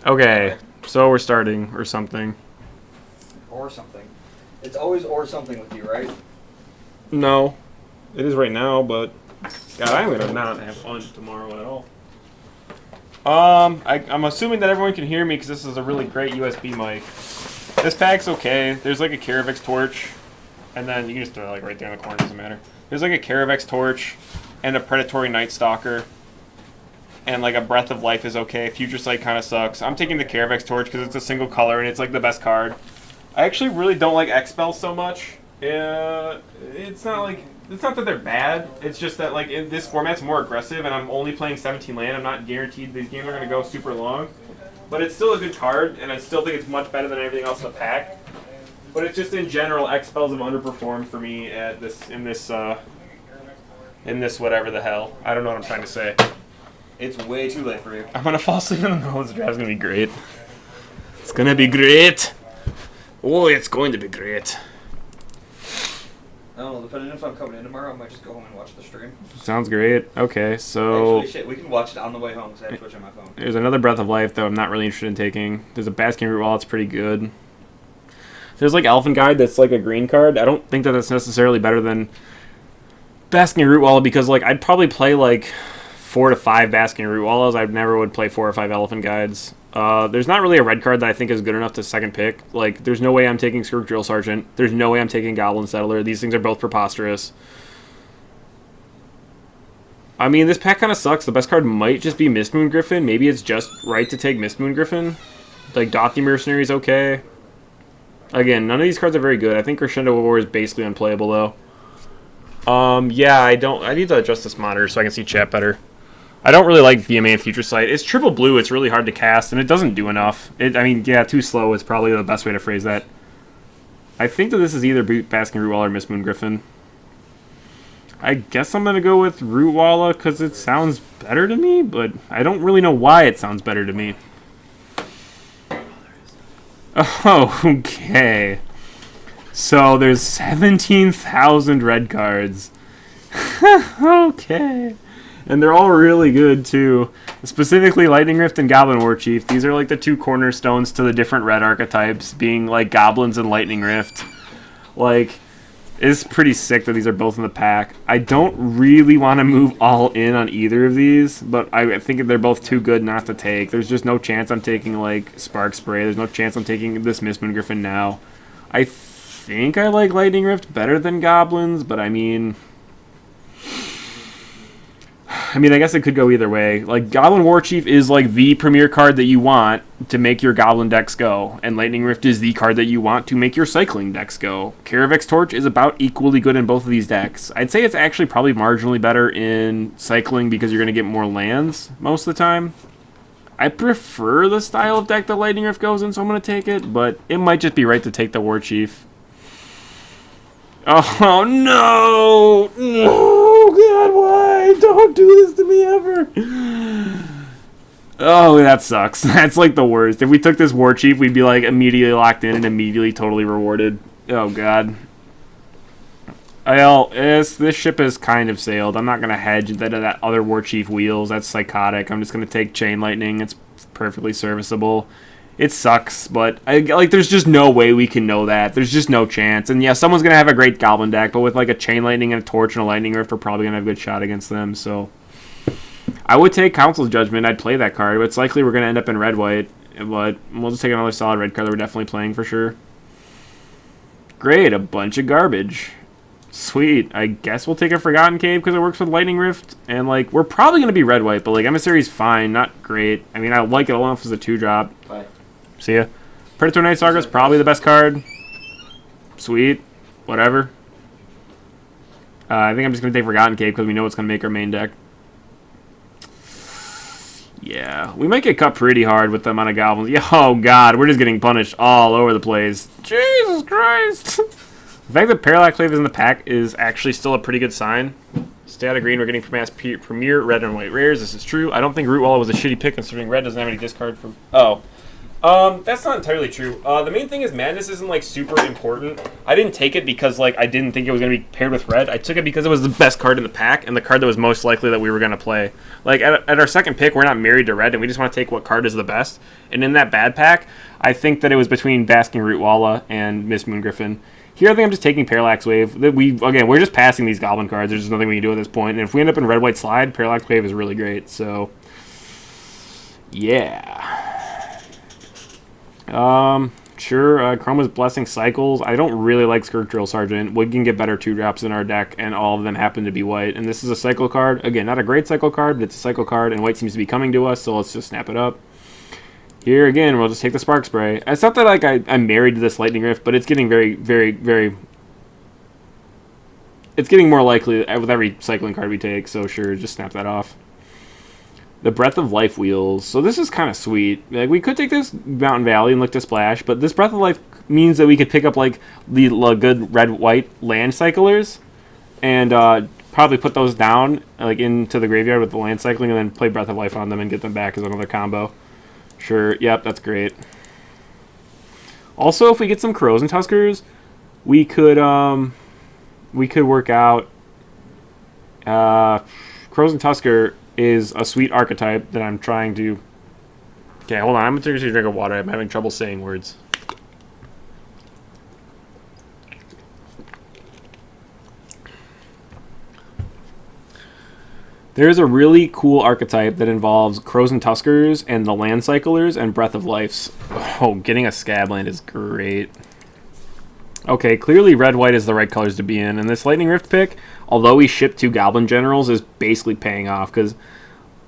Okay, Alright. so we're starting or something. Or something. It's always or something with you, right? No, it is right now, but God, I'm gonna not have fun tomorrow at all. I'm assuming that everyone can hear me because this is a really great USB mic. This pack's okay. There's like a Caravix torch, and then you can just throw it like right there in the corner. Doesn't matter. There's like a Caravix torch, and a Predatory Night Stalker, and like a Breath of Life is okay. Future Sight kind of sucks. I'm taking the Caravix torch because it's a single color and it's like the best card. I actually really don't like X-Spell so much. It's not that they're bad. It's just that like in this format's more aggressive, and I'm only playing 17 land. I'm not guaranteed these games are going to go super long, but it's still a good card, and I still think it's much better than everything else in the pack. But it's just in general, X-Spells have underperformed for me at in this whatever the hell. I don't know what I'm trying to say. It's way too late for you. I'm gonna fall asleep in the middle of this draft. It's gonna be great. It's gonna be great. Oh, it's going to be great. I don't know, depending if I'm coming in tomorrow, I might just go home and watch the stream. Sounds great. Okay, so Actually, shit, we can watch it on the way home because I have Twitch on my phone. there's another Breath of Life that I'm not really interested in taking. There's a Basking Root Wall that's pretty good. There's like Elfin Guide that's like a green card. I don't think that that's necessarily better than Basking Root Wall because like I'd probably play like 4 to 5 Basking Root Wallows. I never would play 4 or 5 Elephant Guides. There's not really a red card that I think is good enough to second pick. Like, there's no way I'm taking Skirk Drill Sergeant. There's no way I'm taking Goblin Settler. These things are both preposterous. I mean, this pack kind of sucks. The best card might just be Mistmoon Griffin. Maybe it's just right to take Mistmoon Griffin. Like, Dothy Mercenary is okay. Again, none of these cards are very good. I think Crescendo War is basically unplayable, though. Yeah, I need to adjust this monitor so I can see chat better. I don't really like VMA and Future Sight. It's triple blue. It's really hard to cast, and it doesn't do enough. Too slow is probably the best way to phrase that. I think that this is either Basking Root Walla or Mistmoon Griffin. I guess I'm going to go with Root Walla because it sounds better to me, but I don't really know why it sounds better to me. Oh, okay. So there's 17,000 red cards. Okay. And they're all really good, too. Specifically, Lightning Rift and Goblin Warchief. These are like the two cornerstones to the different red archetypes, being like Goblins and Lightning Rift. Like, it's pretty sick that these are both in the pack. I don't really want to move all in on either of these, but I think they're both too good not to take. There's just no chance I'm taking, like, Spark Spray. There's no chance I'm taking this Mistmoon Griffin now. I think I like Lightning Rift better than Goblins, but I mean, I guess it could go either way. Like, Goblin Warchief is, like, the premier card that you want to make your Goblin decks go. And Lightning Rift is the card that you want to make your Cycling decks go. Caravix Torch is about equally good in both of these decks. I'd say it's actually probably marginally better in Cycling because you're going to get more lands most of the time. I prefer the style of deck that Lightning Rift goes in, so I'm going to take it. But it might just be right to take the Warchief. Oh, no! No, God, why? Don't do this to me ever! Oh, that sucks. That's, like, the worst. If we took this Warchief, we'd be, like, immediately locked in and immediately totally rewarded. Oh, God. This ship has kind of sailed. I'm not going to hedge that other Warchief wheels. That's psychotic. I'm just going to take Chain Lightning. It's perfectly serviceable. It sucks, but there's just no way we can know that. There's just no chance. And yeah, someone's gonna have a great Goblin deck, but with like a Chain Lightning and a Torch and a Lightning Rift, we're probably gonna have a good shot against them. So I would take Council's Judgment. I'd play that card, but it's likely we're gonna end up in red-white. But we'll just take another solid red card that we're definitely playing for sure. Great, a bunch of garbage. Sweet. I guess we'll take a Forgotten Cave because it works with Lightning Rift. And like we're probably gonna be red-white, but like Emissary's fine, not great. I mean, I like it enough as a 2-drop. Bye. See ya. Predator Night Stalker is probably the best card. Sweet. Whatever. I think I'm just going to take Forgotten Cave because we know it's going to make our main deck. Yeah. We might get cut pretty hard with the amount of goblins. Yeah, oh, God. We're just getting punished all over the place. Jesus Christ. The fact that Parallax Wave is in the pack is actually still a pretty good sign. Stay out of green. We're getting premier red and white rares. This is true. I don't think Root Walla was a shitty pick considering red doesn't have any discard for... Oh. That's not entirely true. The main thing is Madness isn't like super important. I didn't take it because like I didn't think it was gonna be paired with red. I took it because it was the best card in the pack and the card that was most likely that we were gonna play. Like at our second pick, we're not married to red, and we just want to take what card is the best. And in that bad pack, I think that it was between Basking Rootwalla and Miss Moongriffin. Here, I think I'm just taking Parallax Wave. We're just passing these Goblin cards. There's just nothing we can do at this point. And if we end up in Red White Slide, Parallax Wave is really great. So, yeah. Sure, Chroma's Blessing cycles. I don't really like Skirk Drill Sergeant. We can get better 2-drops in our deck, and all of them happen to be white. And this is a cycle card. Again, not a great cycle card, but it's a cycle card, and white seems to be coming to us, so let's just snap it up. Here, again, we'll just take the Spark Spray. It's not that like I'm married to this Lightning Rift, but it's getting very, very, very... It's getting more likely with every cycling card we take, so sure, just snap that off. The Breath of Life wheels. So this is kind of sweet. Like we could take this Mountain Valley and look to splash, but this Breath of Life means that we could pick up like the good red-white land cyclers and probably put those down like into the graveyard with the land cycling and then play Breath of Life on them and get them back as another combo. Sure, yep, that's great. Also, if we get some Crows and Tuskers, we could work out Crows and Tusker is a sweet archetype that I'm trying to... Okay, hold on. I'm going to take a drink of water. I'm having trouble saying words. There's a really cool archetype that involves Crows and Tuskers and the Land Cyclers and Breath of Lifes. Oh, getting a Scabland is great. Okay, clearly red-white is the right colors to be in, and this Lightning Rift pick, although we ship 2 Goblin Generals, is basically paying off, because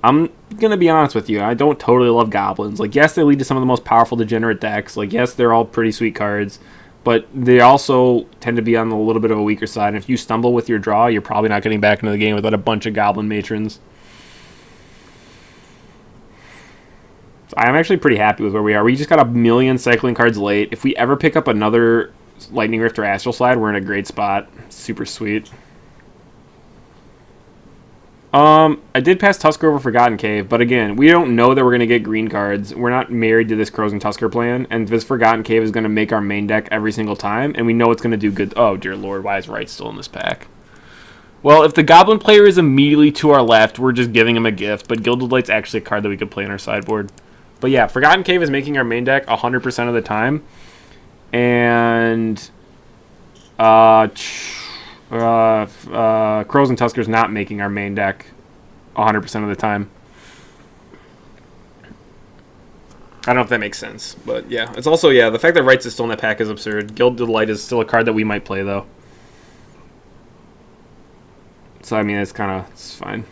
I'm going to be honest with you, I don't totally love Goblins. Like, yes, they lead to some of the most powerful degenerate decks. Like, yes, they're all pretty sweet cards, but they also tend to be on a little bit of a weaker side, and if you stumble with your draw, you're probably not getting back into the game without a bunch of Goblin Matrons. I'm actually pretty happy with where we are. We just got a million cycling cards late. If we ever pick up another Lightning Rift or Astral Slide, we're in a great spot. Super sweet. I did pass Tusker over Forgotten Cave, but again, we don't know that we're going to get green cards. We're not married to this Crows and Tusker plan, and this Forgotten Cave is going to make our main deck every single time, and we know it's going to do good. Oh, dear lord, why is Wright still in this pack? Well, if the Goblin player is immediately to our left, we're just giving him a gift, but Gilded Light's actually a card that we could play in our sideboard. But yeah, Forgotten Cave is making our main deck 100% of the time. And Crows and Tuskers not making our main deck 100% of the time. I don't know if that makes sense, but yeah. It's also, yeah, the fact that Wrights is still in that pack is absurd. Gilded Light is still a card that we might play, though. So, I mean, it's fine.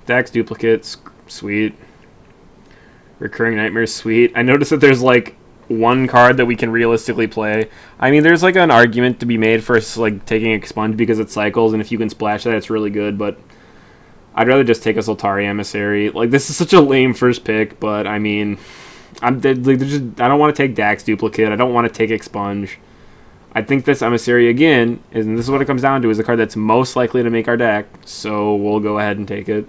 Dax Duplicate, sweet. Recurring Nightmare, sweet. I noticed that there's, like, one card that we can realistically play. I mean, there's like an argument to be made for like taking Expunge because it cycles, and if you can splash that, it's really good, but I'd rather just take a Soltari Emissary. Like, this is such a lame first pick, but I mean, I don't want to take Dax Duplicate. I don't want to take Expunge. I think this Emissary, again, and this is what it comes down to, is the card that's most likely to make our deck, so we'll go ahead and take it.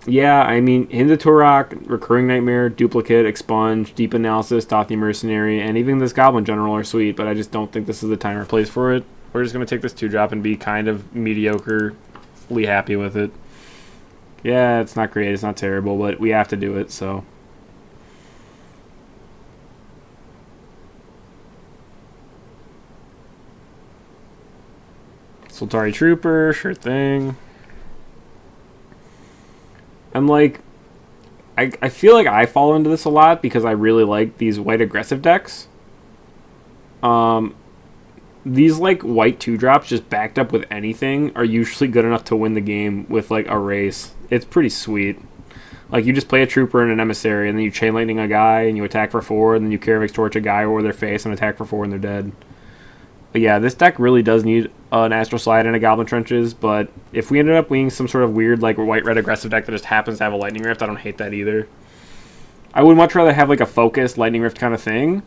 Yeah, I mean, Hinda Turok, Recurring Nightmare, Duplicate, Expunge, Deep Analysis, Dothy Mercenary, and even this Goblin General are sweet, but I just don't think this is the time or place for it. We're just going to take this 2-drop and be kind of mediocrely happy with it. Yeah, it's not great, it's not terrible, but we have to do it, so. Soltari Trooper, sure thing. And, like, I feel like I fall into this a lot because I really like these white aggressive decks. These, like, white 2-drops just backed up with anything are usually good enough to win the game with, like, a race. It's pretty sweet. Like, you just play a Trooper and an Emissary, and then you Chain Lightning a guy, and you attack for 4, and then you Caravix Torch a guy over their face and attack for 4, and they're dead. But yeah, this deck really does need an Astral Slide and a Goblin Trenches, but if we ended up winging some sort of weird, like, white-red aggressive deck that just happens to have a Lightning Rift, I don't hate that either. I would much rather have, like, a focused Lightning Rift kind of thing,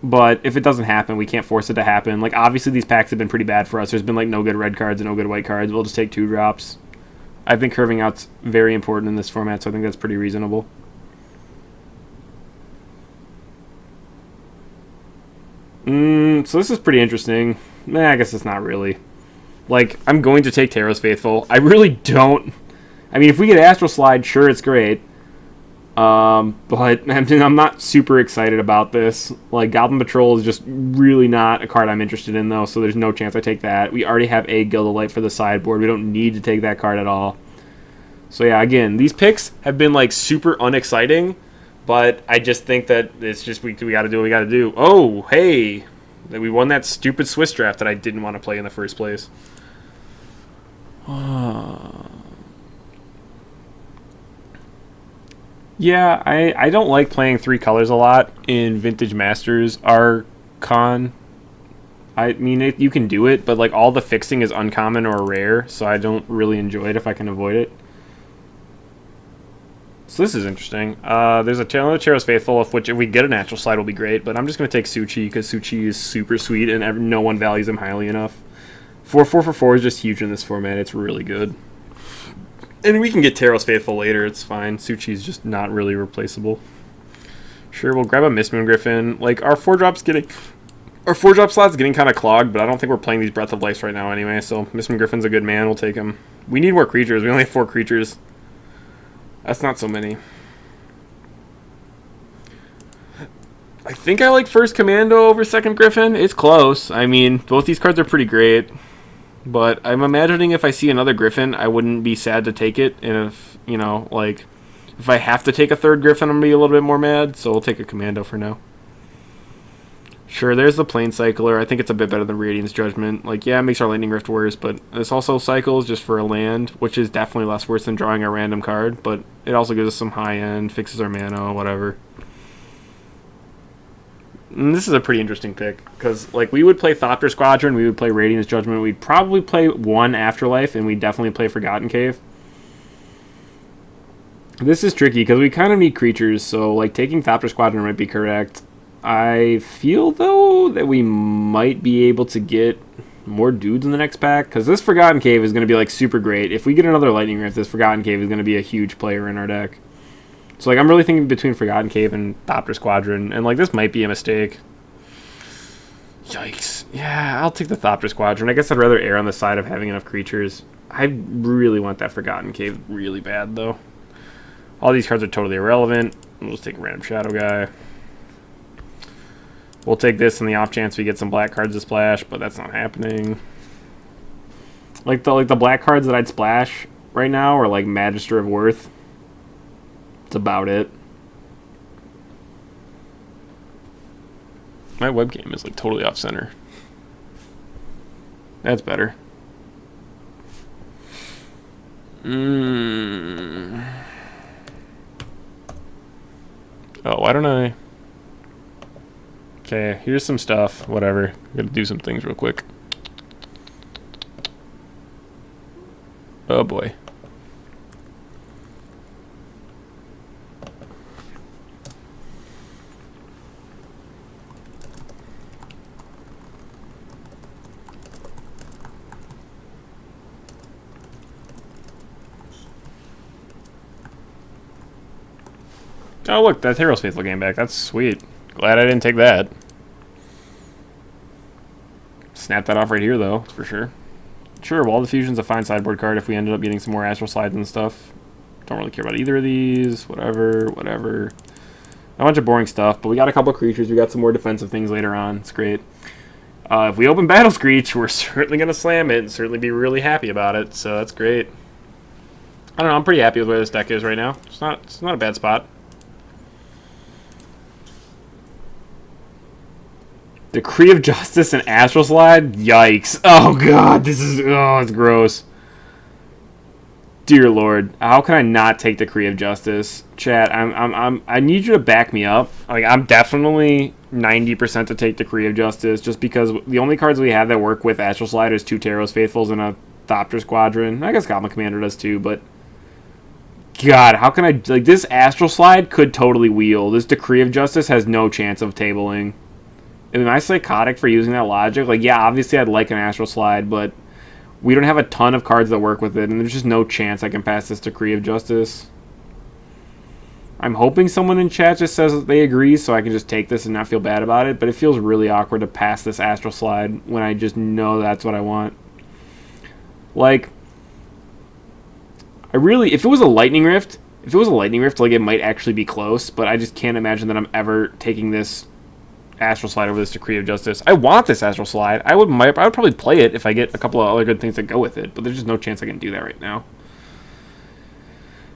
but if it doesn't happen, we can't force it to happen. Like, obviously these packs have been pretty bad for us. There's been, like, no good red cards and no good white cards. We'll just take 2-drops. I think curving out's very important in this format, so I think that's pretty reasonable. So this is pretty interesting. I guess it's not really. Like, I'm going to take Taros Faithful. I really don't. I mean, if we get Astral Slide, sure, it's great. But I'm not super excited about this. Like, Goblin Patrol is just really not a card I'm interested in, though, so there's no chance I take that. We already have a Guild of Light for the sideboard. We don't need to take that card at all. So, yeah, again, these picks have been, like, super unexciting, but I just think that it's just we got to do what we got to do. Oh, hey! We won that stupid Swiss draft that I didn't want to play in the first place. Yeah, I don't like playing 3 colors a lot in Vintage Masters Archon. I mean, you can do it, but like all the fixing is uncommon or rare, so I don't really enjoy it if I can avoid it. So this is interesting. There's another Taros Faithful, of which if we get a natural slide will be great, but I'm just going to take Su-Chi because Su-Chi is super sweet and no one values him highly enough. 4 for 4 is just huge in this format. It's really good. And we can get Taros Faithful later, it's fine. Su-Chi's just not really replaceable. Sure, we'll grab a Mistmoon Griffin. Like, our 4-drop slot's getting kind of clogged, but I don't think we're playing these Breath of Life right now anyway, so Mistmoon Griffin's a good man, we'll take him. We need more creatures, we only have 4 creatures. That's not so many. I think I like first Commando over second Griffin. It's close. I mean, both these cards are pretty great. But I'm imagining if I see another Griffin, I wouldn't be sad to take it. And if, you know, like, if I have to take a third Griffin, I'm going to be a little bit more mad. So we'll take a Commando for now. Sure, there's the Plane Cycler. I think it's a bit better than Radiant's Judgment. Like, yeah, it makes our Lightning Rift worse, but this also cycles just for a land, which is definitely less worse than drawing a random card. But it also gives us some high end, fixes our mana, whatever. And this is a pretty interesting pick, because like we would play Thopter Squadron, we would play Radiant's Judgment, we'd probably play one Afterlife, and we'd definitely play Forgotten Cave. This is tricky, because we kind of need creatures, so like taking Thopter Squadron might be correct. I feel, though, that we might be able to get more dudes in the next pack, because this Forgotten Cave is going to be like super great. If we get another Lightning Rift, this Forgotten Cave is going to be a huge player in our deck. So, like, I'm really thinking between Forgotten Cave and Thopter Squadron, and, like, this might be a mistake. Yikes. Yeah, I'll take the Thopter Squadron. I guess I'd rather err on the side of having enough creatures. I really want that Forgotten Cave really bad, though. All these cards are totally irrelevant. We'll just take a random Shadow guy. We'll take this in the off chance we get some black cards to splash, but that's not happening. Like the black cards that I'd splash right now are, like, Magister of Worth. That's about it. My webcam is like totally off center. That's better. Oh, why don't I? Okay, here's some stuff. Whatever. I'm gonna do some things real quick. Oh boy. Oh, look, that Taros Faithful came back. That's sweet. Glad I didn't take that. Snap that off right here, though, for sure. Sure, Wall Diffusion's a fine sideboard card if we ended up getting some more Astral Slides and stuff. Don't really care about either of these. Whatever. A bunch of boring stuff, but we got a couple creatures. We got some more defensive things later on. It's great. If we open Battle Screech, we're certainly going to slam it and certainly be really happy about it, so that's great. I don't know, I'm pretty happy with where this deck is right now. It's not a bad spot. Decree of Justice and Astral Slide? Yikes. Oh god, it's gross. Dear Lord, how can I not take Decree of Justice? Chat, I need you to back me up. Like, I'm definitely 90% to take Decree of Justice, just because the only cards we have that work with Astral Slide is 2 Taros Faithfuls and a Thopter Squadron. I guess Goblin Commander does too, but god, how can I, like, this Astral Slide could totally wheel. This Decree of Justice has no chance of tabling. Am I psychotic for using that logic? Like, yeah, obviously I'd like an Astral Slide, but we don't have a ton of cards that work with it, and there's just no chance I can pass this Decree of Justice. I'm hoping someone in chat just says they agree so I can just take this and not feel bad about it, but it feels really awkward to pass this Astral Slide when I just know that's what I want. Like, if it was a Lightning Rift, like, it might actually be close, but I just can't imagine that I'm ever taking this Astral Slide over this Decree of Justice. I want this Astral Slide. I would probably play it if I get a couple of other good things that go with it, but there's just no chance I can do that right now.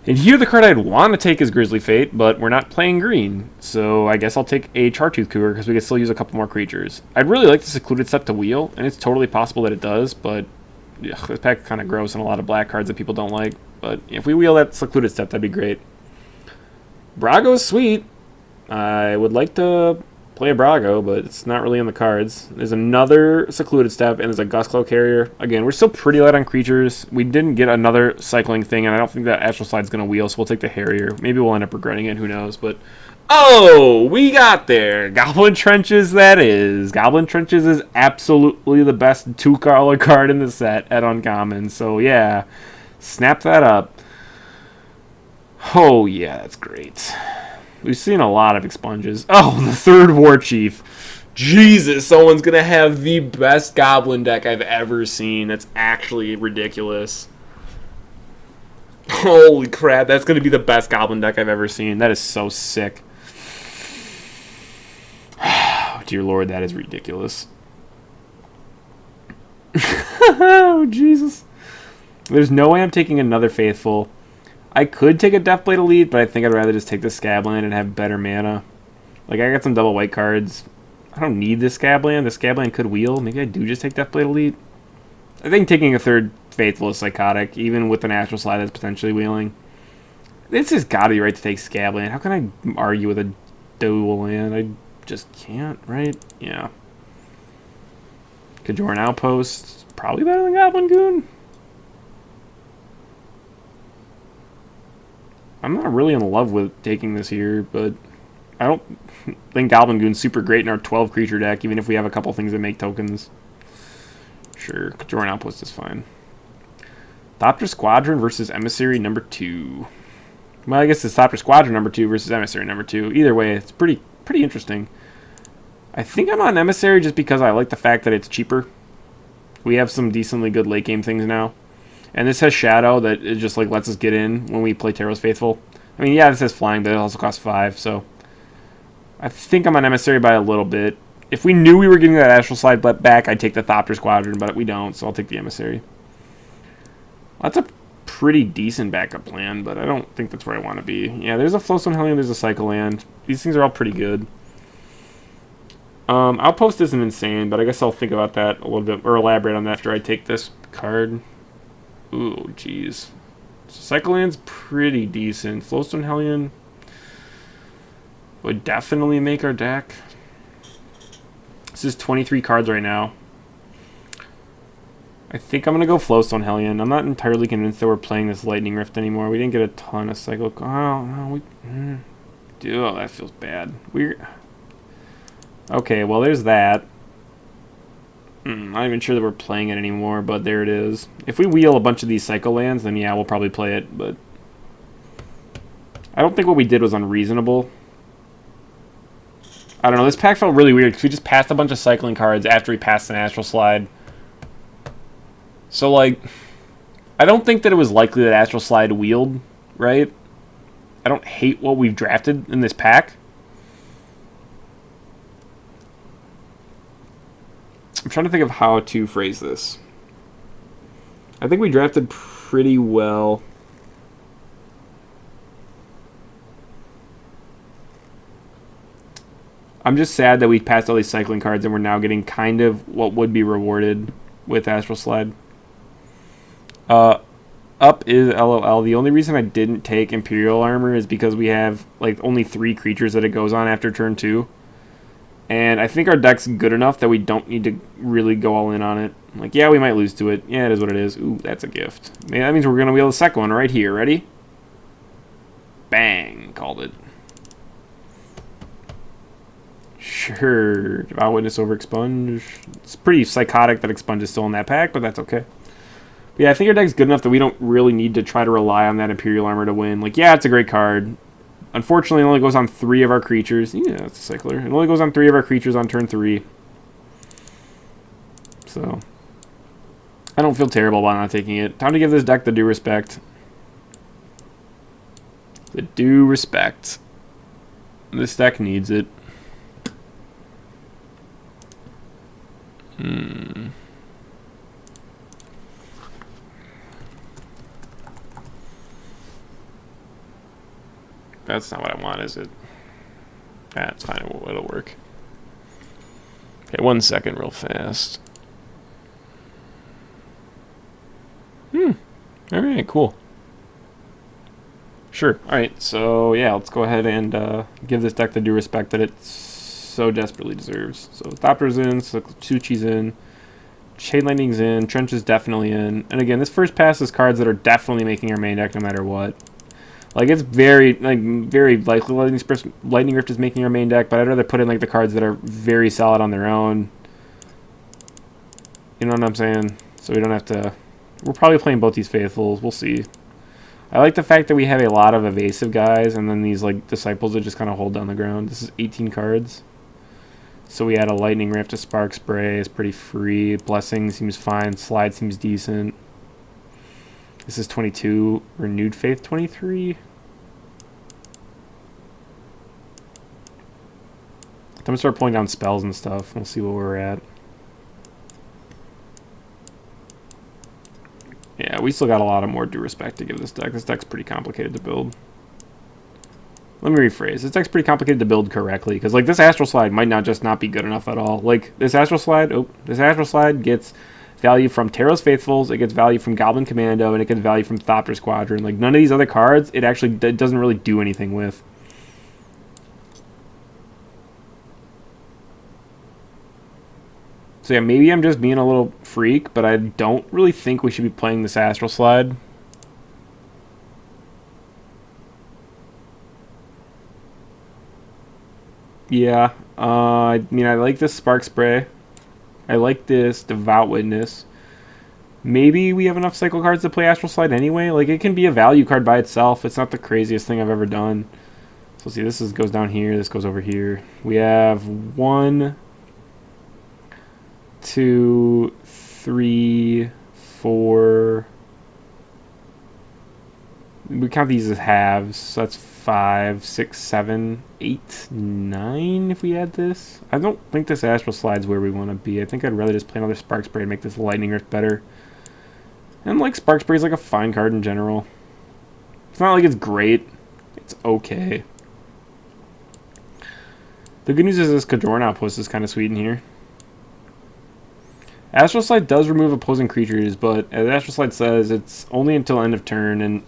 And here the card I'd want to take is Grizzly Fate, but we're not playing green, so I guess I'll take a Chartooth Cougar because we can still use a couple more creatures. I'd really like the Secluded Step to wheel, and it's totally possible that it does, but yeah, this pack kind of gross and a lot of black cards that people don't like. But if we wheel that Secluded Step, that'd be great. Brago's sweet. I would like to play a Brago, but it's not really on the cards. There's another Secluded Step, and there's a Gustclaw Carrier. Again, we're still pretty light on creatures. We didn't get another cycling thing, and I don't think that Astral Slide's going to wheel, so we'll take the Harrier. Maybe we'll end up regretting it, who knows. But oh, we got there. Goblin Trenches, that is. Goblin Trenches is absolutely the best two-color card in the set at Uncommon. So, yeah, snap that up. Oh, yeah, that's great. We've seen a lot of expunges. Oh, the third War Chief. Jesus, someone's going to have the best Goblin deck I've ever seen. That's actually ridiculous. Holy crap, that's going to be the best Goblin deck I've ever seen. That is so sick. Oh, dear Lord, that is ridiculous. Oh, Jesus. There's no way I'm taking another Faithful. I could take a Deathblade Elite, but I think I'd rather just take the Scabland and have better mana. Like, I got some double white cards. I don't need this Scabland. The Scabland could wheel. Maybe I do just take Deathblade Elite. I think taking a third Faithful is psychotic, even with an Astral Slide that's potentially wheeling. It's just gotta be right to take Scabland. How can I argue with a dual land? I just can't, right? Yeah. Kajoran Outpost, probably better than Goblin Goon. I'm not really in love with taking this here, but I don't think Goblin Goon's super great in our 12 creature deck, even if we have a couple things that make tokens. Sure, Kajoran Outpost is fine. Thopter Squadron versus Emissary number 2. Well, I guess it's Thopter Squadron number 2 versus Emissary number 2. Either way, it's pretty interesting. I think I'm on Emissary just because I like the fact that it's cheaper. We have some decently good late game things now. And this has Shadow that it just like lets us get in when we play Taros Faithful. I mean, yeah, this has Flying, but it also costs 5, so I think I'm on Emissary by a little bit. If we knew we were getting that Astral Slide back, I'd take the Thopter Squadron, but we don't, so I'll take the Emissary. That's a pretty decent backup plan, but I don't think that's where I want to be. Yeah, there's a Flowstone Hellion, there's a Cycle Land. These things are all pretty good. Outpost isn't insane, but I guess I'll think about that a little bit, or elaborate on that after I take this card. Ooh, jeez. Cycle Land's pretty decent. Flowstone Hellion would definitely make our deck. This is 23 cards right now. I think I'm going to go Flowstone Hellion. I'm not entirely convinced that we're playing this Lightning Rift anymore. We didn't get a ton of cycle. Oh, no. Dude, that feels bad. Okay, well, there's that. I'm not even sure that we're playing it anymore, but there it is. If we wheel a bunch of these cycle lands, then yeah, we'll probably play it, but I don't think what we did was unreasonable. I don't know, this pack felt really weird because we just passed a bunch of cycling cards after we passed an Astral Slide. So, like, I don't think that it was likely that Astral Slide wheeled, right? I don't hate what we've drafted in this pack. I'm trying to think of how to phrase this. I think we drafted pretty well. I'm just sad that we passed all these cycling cards and we're now getting kind of what would be rewarded with Astral Slide. Up is LOL. The only reason I didn't take Imperial Armor is because we have like only 3 creatures that it goes on after turn 2. And I think our deck's good enough that we don't need to really go all in on it. Like, yeah, we might lose to it. Yeah, it is what it is. Ooh, that's a gift. Man, that means we're going to wheel the second one right here. Ready? Bang. Called it. Sure. Devout Witness over Expunge. It's pretty psychotic that Expunge is still in that pack, but that's okay. But yeah, I think our deck's good enough that we don't really need to try to rely on that Imperial Armor to win. Like, yeah, it's a great card, Unfortunately, it only goes on 3 of our creatures. Yeah, it's a cycler. It only goes on 3 of our creatures on turn 3. So, I don't feel terrible about not taking it. Time to give this deck the due respect. The due respect. This deck needs it. That's not what I want, is it? That's fine. It'll work. Okay, 1 second real fast. Alright, cool. Sure. Alright, so yeah, let's go ahead and give this deck the due respect that it so desperately deserves. So Thopter's in, Suchi's in, Chain Lightning's in, Trench is definitely in. And again, this first pass is cards that are definitely making our main deck no matter what. Like, it's very likely Lightning Rift is making our main deck, but I'd rather put in, like, the cards that are very solid on their own. You know what I'm saying? So we don't have to... We're probably playing both these Faithfuls. We'll see. I like the fact that we have a lot of evasive guys, and then these, like, Disciples that just kind of hold down the ground. This is 18 cards. So we add a Lightning Rift, a Spark Spray. It's pretty free. Blessing seems fine. Slide seems decent. This is 22. Renewed Faith 23. I'm going to start pulling down spells and stuff. We'll see where we're at. Yeah, we still got a lot of more due respect to give this deck. This deck's pretty complicated to build. Let me rephrase. This deck's pretty complicated to build correctly. Because, like, this Astral Slide might not be good enough at all. Like, this Astral Slide gets value from Taros Faithfuls, it gets value from Goblin Commando, and it gets value from Thopter Squadron. Like, none of these other cards, it doesn't really do anything with. So yeah, maybe I'm just being a little freak, but I don't really think we should be playing this Astral Slide. Yeah, I mean, I like this Spark Spray. I like this Devout Witness. Maybe we have enough cycle cards to play Astral Slide anyway. Like, it can be a value card by itself. It's not the craziest thing I've ever done. So see, this goes down here. This goes over here. We have 1, 2, 3, 4. We count these as halves. So that's 5, 6, 7, 8, 9 if we add this. I don't think this Astral Slide's where we want to be. I think I'd rather just play another Spark Spray and make this Lightning Rift better. And like Spark Spray is like a fine card in general. It's not like it's great. It's okay. The good news is this Khajoran Outpost is kind of sweet in here. Astral Slide does remove opposing creatures, but as Astral Slide says, it's only until end of turn, and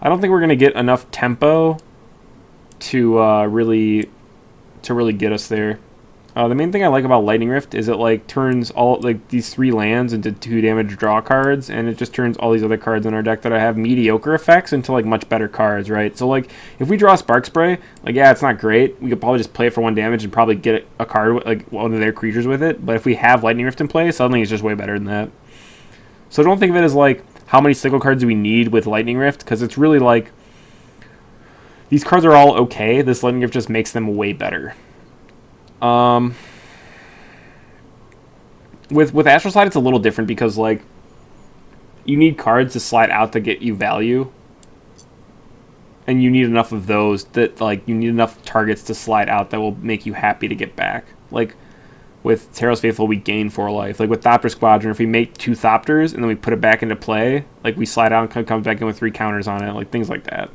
I don't think we're going to get enough tempo to really get us there. The main thing I like about Lightning Rift is it like turns all like these 3 lands into 2 damage draw cards, and it just turns all these other cards in our deck that have mediocre effects into like much better cards, right? So like if we draw Spark Spray, like yeah, it's not great. We could probably just play it for 1 damage and probably get a card like one of their creatures with it. But if we have Lightning Rift in play, suddenly it's just way better than that. So don't think of it as like how many cycle cards do we need with Lightning Rift, because it's really like these cards are all okay. This Lightning Rift just makes them way better. With Astral Slide, it's a little different because like you need cards to slide out to get you value, and you need enough of those that like you need enough targets to slide out that will make you happy to get back. Like with Taros Faithful, we gain 4 life. Like with Thopter Squadron, if we make 2 Thopters and then we put it back into play, like we slide out and comes back in with 3 counters on it, like things like that.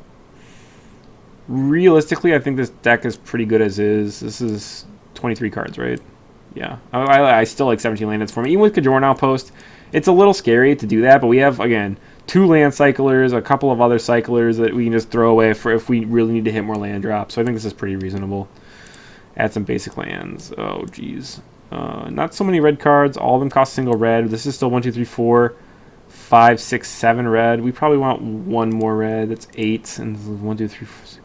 Realistically, I think this deck is pretty good as is. This is 23 cards, right? Yeah. I still like 17 land for me. Even with Khajoran Outpost, it's a little scary to do that, but we have, again, 2 land cyclers, a couple of other cyclers that we can just throw away for if we really need to hit more land drops. So I think this is pretty reasonable. Add some basic lands. Oh, geez. Not so many red cards. All of them cost single red. This is still 1, 2, 3, 4, 5, 6, 7 red. We probably want 1 more red. That's 8. And 1, 2, 3, 4, 6,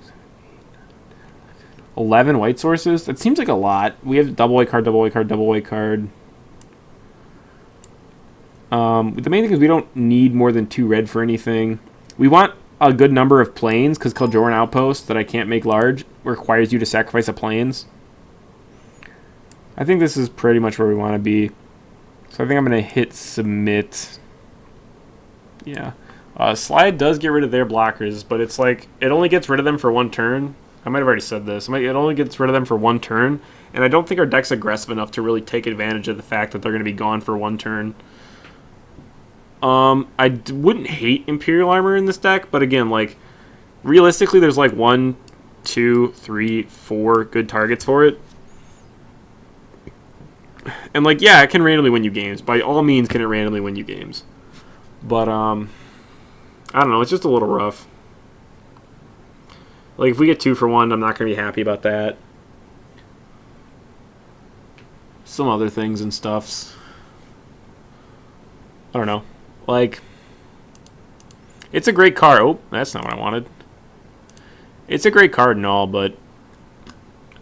11 white sources? That seems like a lot. We have double white card, double white card, double white card. The main thing is we don't need more than 2 red for anything. We want a good number of planes, because Kaldroran Outpost that I can't make large requires you to sacrifice a planes. I think this is pretty much where we want to be. So I think I'm going to hit submit. Yeah. Slide does get rid of their blockers, but it's like, it only gets rid of them for one turn. I might have already said this. It only gets rid of them for one turn, and I don't think our deck's aggressive enough to really take advantage of the fact that they're going to be gone for one turn. I wouldn't hate Imperial Armor in this deck, but again, like, realistically, there's like 1, 2, 3, 4 good targets for it. And like, yeah, it can randomly win you games. By all means, can it randomly win you games. But, I don't know, it's just a little rough. Like, if we get 2 for 1, I'm not going to be happy about that. Some other things and stuffs. I don't know. Like, it's a great card. Oh, that's not what I wanted. It's a great card and all, but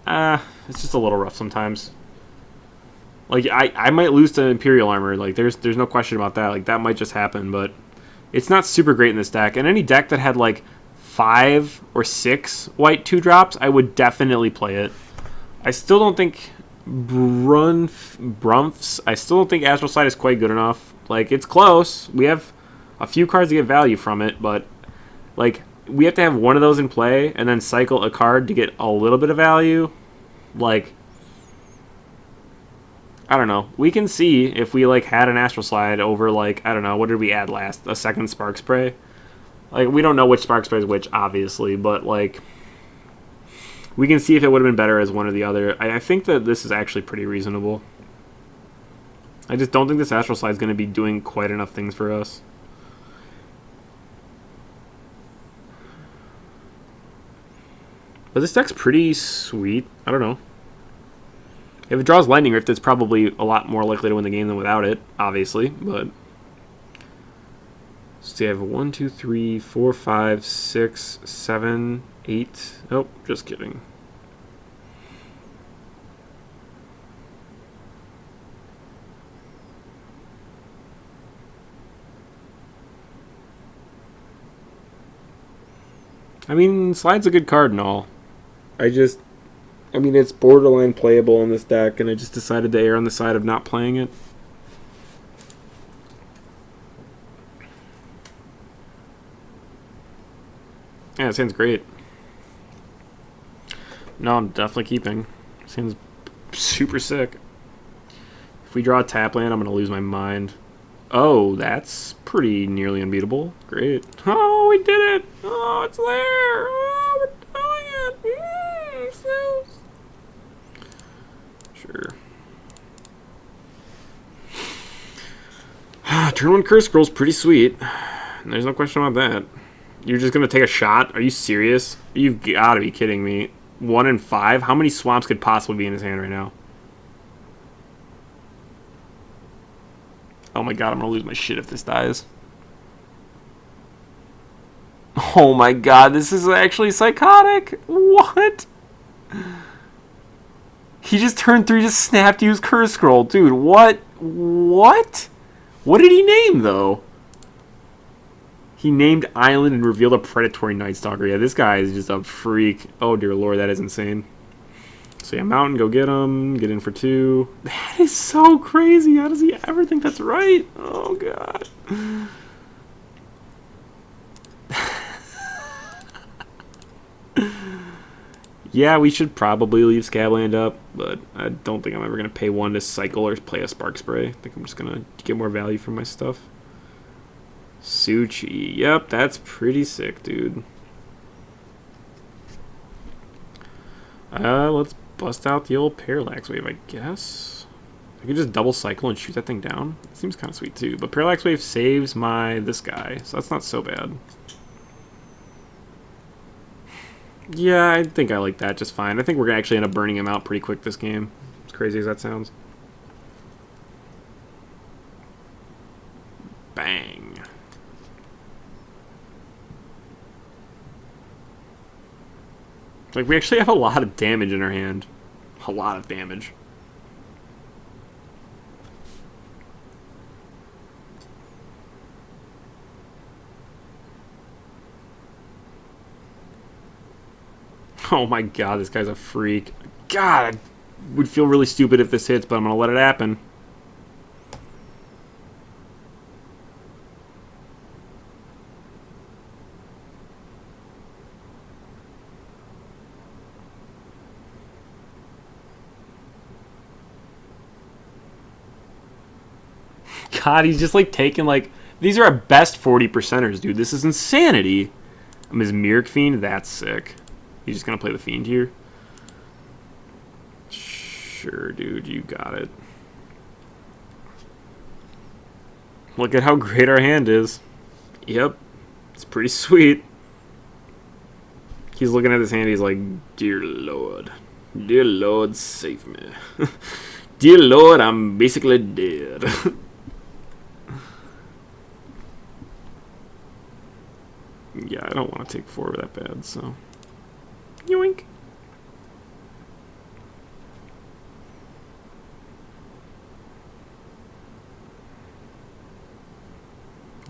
it's just a little rough sometimes. Like, I might lose to Imperial Armor. Like, there's no question about that. Like, that might just happen, but it's not super great in this deck. And any deck that had, like, 5 or 6 white 2-drops, I would definitely play it. I still don't think Brumphs, I still don't think Astral Slide is quite good enough. Like, it's close. We have a few cards to get value from it, but, like, we have to have one of those in play and then cycle a card to get a little bit of value. Like, I don't know. We can see if we, like, had an Astral Slide over, like, I don't know, what did we add last? A second Spark Spray? Like, we don't know which Spark Spray is which, obviously, but, like, we can see if it would have been better as one or the other. I think that this is actually pretty reasonable. I just don't think this Astral Slide is going to be doing quite enough things for us. But this deck's pretty sweet. I don't know. If it draws Lightning Rift, it's probably a lot more likely to win the game than without it, obviously. But so you have 1, 2, 3, 4, 5, 6, 7, 8. Oh, just kidding. I mean, Slide's a good card and all. I mean, it's borderline playable in this deck, and I just decided to err on the side of not playing it. Yeah, it sounds great. No, I'm definitely keeping. Sounds super sick. If we draw a tap land, I'm going to lose my mind. Oh, that's pretty nearly unbeatable. Great. Oh, we did it. Oh, it's there. Oh, we're doing it. Sure. Turn 1 Curse Scroll's pretty sweet. There's no question about that. You're just going to take a shot? Are you serious? You've got to be kidding me. 1 and 5? How many swamps could possibly be in his hand right now? Oh my god, I'm going to lose my shit if this dies. Oh my god, this is actually psychotic. What? He just turned 3, just snapped to use Curse Scroll. Dude, what? What? What did he name, though? He named Island and revealed a predatory Night Stalker. Yeah, this guy is just a freak. Oh, dear lord, that is insane. So yeah, Mountain, go get him. Get in for 2. That is so crazy. How does he ever think that's right? Oh, God. Yeah, we should probably leave Scabland up, but I don't think I'm ever going to pay 1 to cycle or play a Spark Spray. I think I'm just going to get more value from my stuff. Suchi. Yep, that's pretty sick, dude. Let's bust out the old Parallax Wave, I guess. I could just double cycle and shoot that thing down. It seems kind of sweet, too. But Parallax Wave saves this guy, so that's not so bad. Yeah, I think I like that just fine. I think we're going to actually end up burning him out pretty quick this game. As crazy as that sounds. Bang. Like, we actually have a lot of damage in our hand. A lot of damage. Oh my god, this guy's a freak. God, I would feel really stupid if this hits, but I'm going to let it happen. God, he's just like taking like... These are our best 40 percenters, dude. This is insanity. His Mirk Fiend, that's sick. He's just going to play the Fiend here. Sure, dude, you got it. Look at how great our hand is. Yep, it's pretty sweet. He's looking at his hand, he's like, dear Lord, save me. Dear Lord, I'm basically dead. Yeah, I don't want to take 4 that bad, so... Yoink.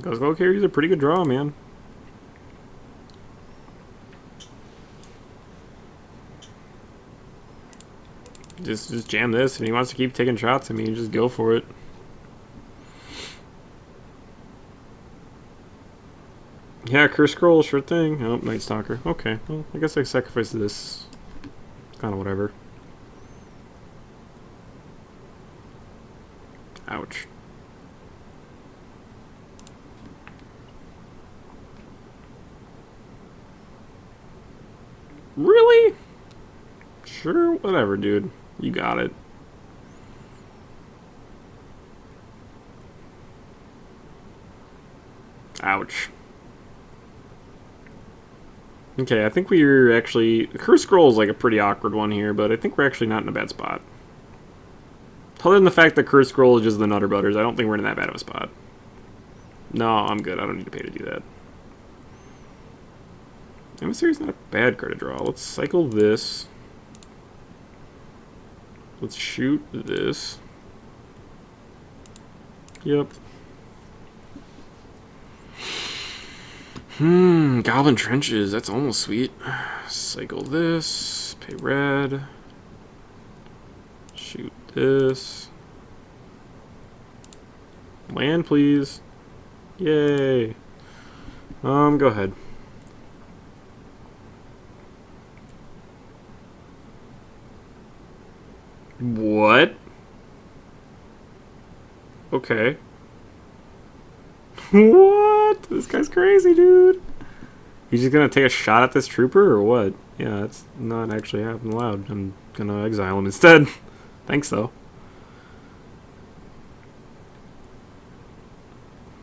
Go carries a pretty good draw, man. Just jam this. If he wants to keep taking shots, I mean, just go for it. Yeah, Curse Scroll, sure thing. Oh, Night Stalker. Okay, well, I guess I sacrificed this. Kind of whatever. Ouch. Really? Sure, whatever, dude. You got it. Ouch. Okay, I think we're actually... Curse Scroll is like a pretty awkward one here, but I think we're actually not in a bad spot. Other than the fact that Curse Scroll is just the Nutter Butters, I don't think we're in that bad of a spot. No, I'm good. I don't need to pay to do that. Emissary's not a bad card to draw. Let's cycle this. Let's shoot this. Yep. Goblin Trenches. That's almost sweet. Cycle this. Pay red. Shoot this. Land, please. Yay. Go ahead. What? Okay. What? This guy's crazy, dude. He's just gonna take a shot at this trooper, or what? Yeah, that's not actually happening allowed. I'm gonna exile him instead. Thanks, though.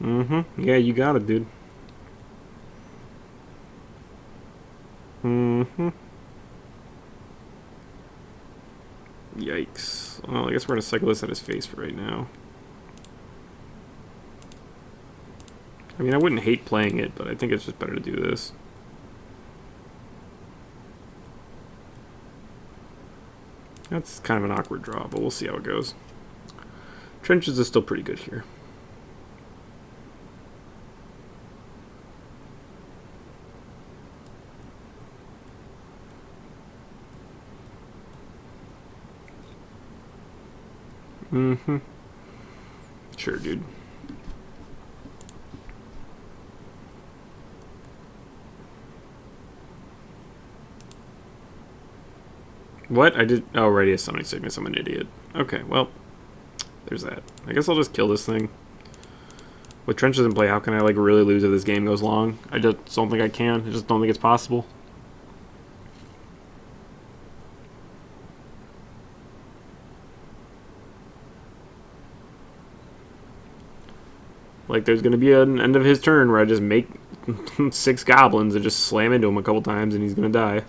Yeah, you got it, dude. Yikes. Well, I guess we're gonna cycle this at his face for right now. I mean, I wouldn't hate playing it, but I think it's just better to do this. That's kind of an awkward draw, but we'll see how it goes. Trenches is still pretty good here. Sure, dude. What? I did... Oh, Radius Summoning Sickness. I'm an idiot. Okay, well, there's that. I guess I'll just kill this thing. With Trenches in play, how can I, like, really lose if this game goes long? I just don't think I can. I just don't think it's possible. Like, there's going to be an end of his turn where I just make 6 goblins and just slam into him a couple times and he's going to die.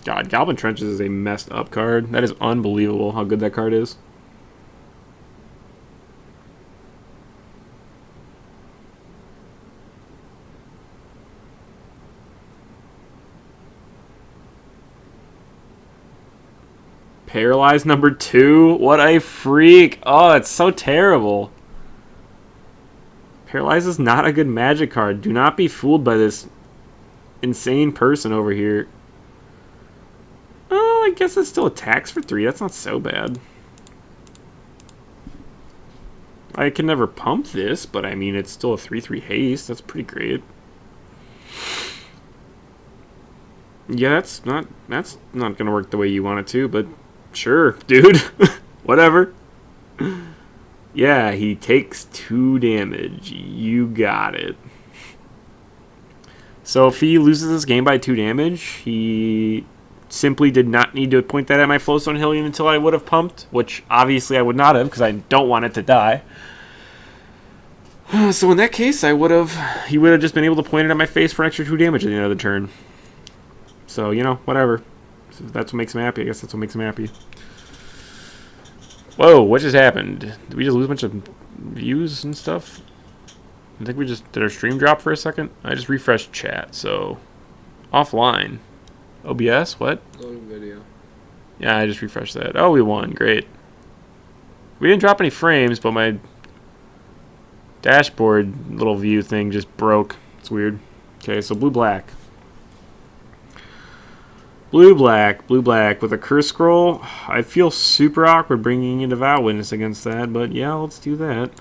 God, Goblin Trenches is a messed up card. That is unbelievable how good that card is. Paralyzed number 2? What a freak. Oh, it's so terrible. Paralyze is not a good magic card. Do not be fooled by this insane person over here. Oh, I guess it still attacks for 3. That's not so bad. I can never pump this, but I mean, it's still a 3/3 haste. That's pretty great. Yeah, that's not gonna work the way you want it to, but sure, dude. Whatever. Yeah, he takes 2 damage. You got it. So if he loses this game by 2 damage, he simply did not need to point that at my Flowstone Hylian until I would have pumped, which obviously I would not have because I don't want it to die. So in that case, he would have just been able to point it at my face for an extra 2 damage at the end of the turn. So, you know, whatever. So if that's what makes him happy. I guess that's what makes him happy. Whoa, what just happened? Did we just lose a bunch of views and stuff? I think we just did our stream drop for a second. I just refreshed chat, so offline. OBS, what? Loading video. Yeah, I just refreshed that. Oh, we won. Great. We didn't drop any frames, but my dashboard little view thing just broke. It's weird. Okay, so blue-black. Blue-black with a curse scroll. I feel super awkward bringing in Devout Witness against that, but yeah, let's do that.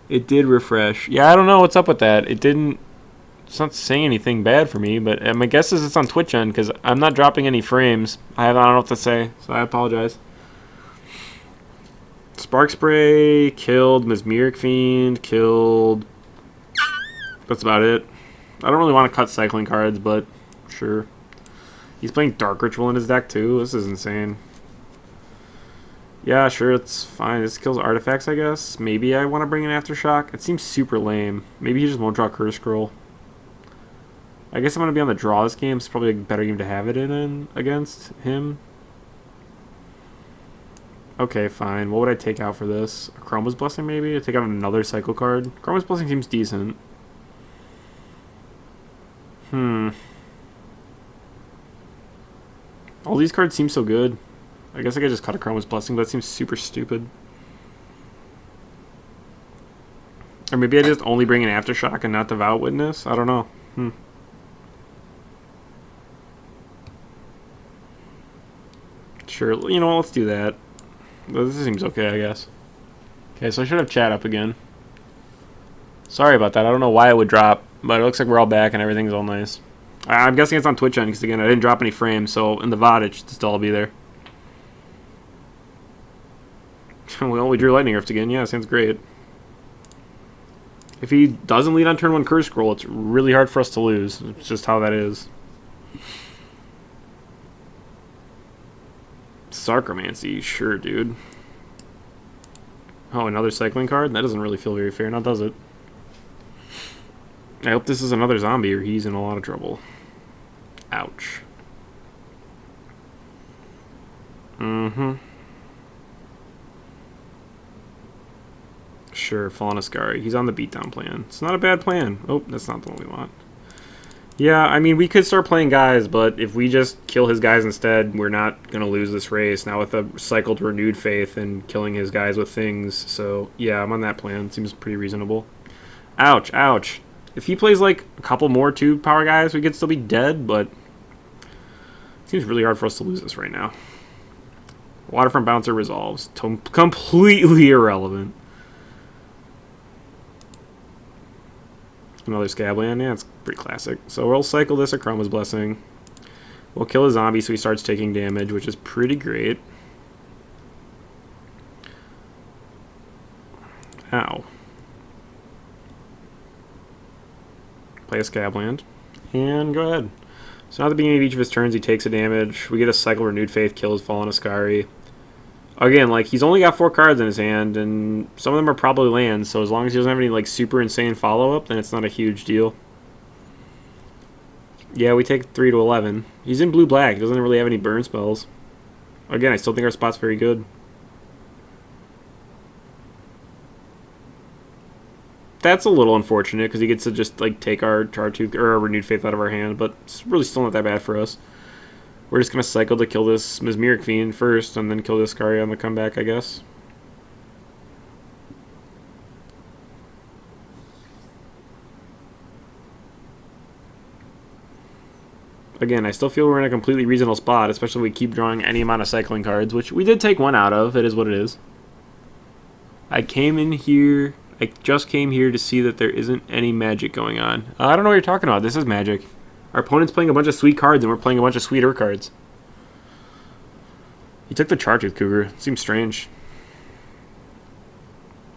It did refresh. Yeah, I don't know what's up with that. It's not saying anything bad for me, but my guess is it's on Twitch end because I'm not dropping any frames. I don't know what to say, so I apologize. Spark Spray killed. Mesmeric Fiend killed. That's about it. I don't really want to cut cycling cards, but sure. He's playing Dark Ritual in his deck too. This is insane. Yeah, sure, it's fine. This kills artifacts, I guess. Maybe I want to bring an Aftershock. It seems super lame. Maybe he just won't draw Curse Scroll. I guess I'm going to be on the draw this game. It's probably a better game to have it in against him. Okay, fine. What would I take out for this? A Chroma's Blessing, maybe? I take out another Cycle card. Chroma's Blessing seems decent. All these cards seem so good. I guess I could just cut a Chroma's Blessing, but that seems super stupid. Or maybe I just only bring an Aftershock and not Devout Witness? I don't know. Sure, you know what, let's do that. This seems okay, I guess. Okay, so I should have chat up again. Sorry about that. I don't know why it would drop, but it looks like we're all back and everything's all nice. I'm guessing it's on Twitch end because, again, I didn't drop any frames, so in the VOD it should still all be there. Well, we drew Lightning Rift again. Yeah, sounds great. If he doesn't lead on turn 1 Curse Scroll, it's really hard for us to lose. It's just how that is. Sarcomancy, sure, dude. Oh, another cycling card? That doesn't really feel very fair, now does it? I hope this is another zombie or he's in a lot of trouble. Ouch. Sure, Fallen Ascari. He's on the beatdown plan. It's not a bad plan. Oh, that's not the one we want. Yeah, I mean, we could start playing guys, but if we just kill his guys instead, we're not going to lose this race. Now with a cycled Renewed Faith and killing his guys with things. So, yeah, I'm on that plan. Seems pretty reasonable. Ouch, ouch. If he plays, like, a couple more 2-power guys, we could still be dead, but it seems really hard for us to lose this right now. Waterfront Bouncer resolves. Completely irrelevant. Another Scabland. Yeah, it's pretty classic. So we'll cycle this at Chroma's Blessing. We'll kill a zombie so he starts taking damage, which is pretty great. Ow. Play a Scabland. And go ahead. So now at the beginning of each of his turns, he takes a damage. We get a cycle Renewed Faith, kills Fallen Ascari. Again, like, he's only got 4 cards in his hand, and some of them are probably lands, so as long as he doesn't have any, like, super insane follow-up, then it's not a huge deal. Yeah, we take 3 to 11. He's in blue-black. He doesn't really have any burn spells. Again, I still think our spot's very good. That's a little unfortunate, because he gets to just, like, take our Chartooth, or our Renewed Faith out of our hand, but it's really still not that bad for us. We're just going to cycle to kill this Mesmeric Fiend first, and then kill this Ascari on the comeback, I guess. Again, I still feel we're in a completely reasonable spot, especially if we keep drawing any amount of cycling cards, which we did take one out of. It is what it is. I came in here... I just came here to see that there isn't any magic going on. I don't know what you're talking about. This is magic. Our opponent's playing a bunch of sweet cards, and we're playing a bunch of sweeter cards. He took the Chartooth Cougar. It seems strange.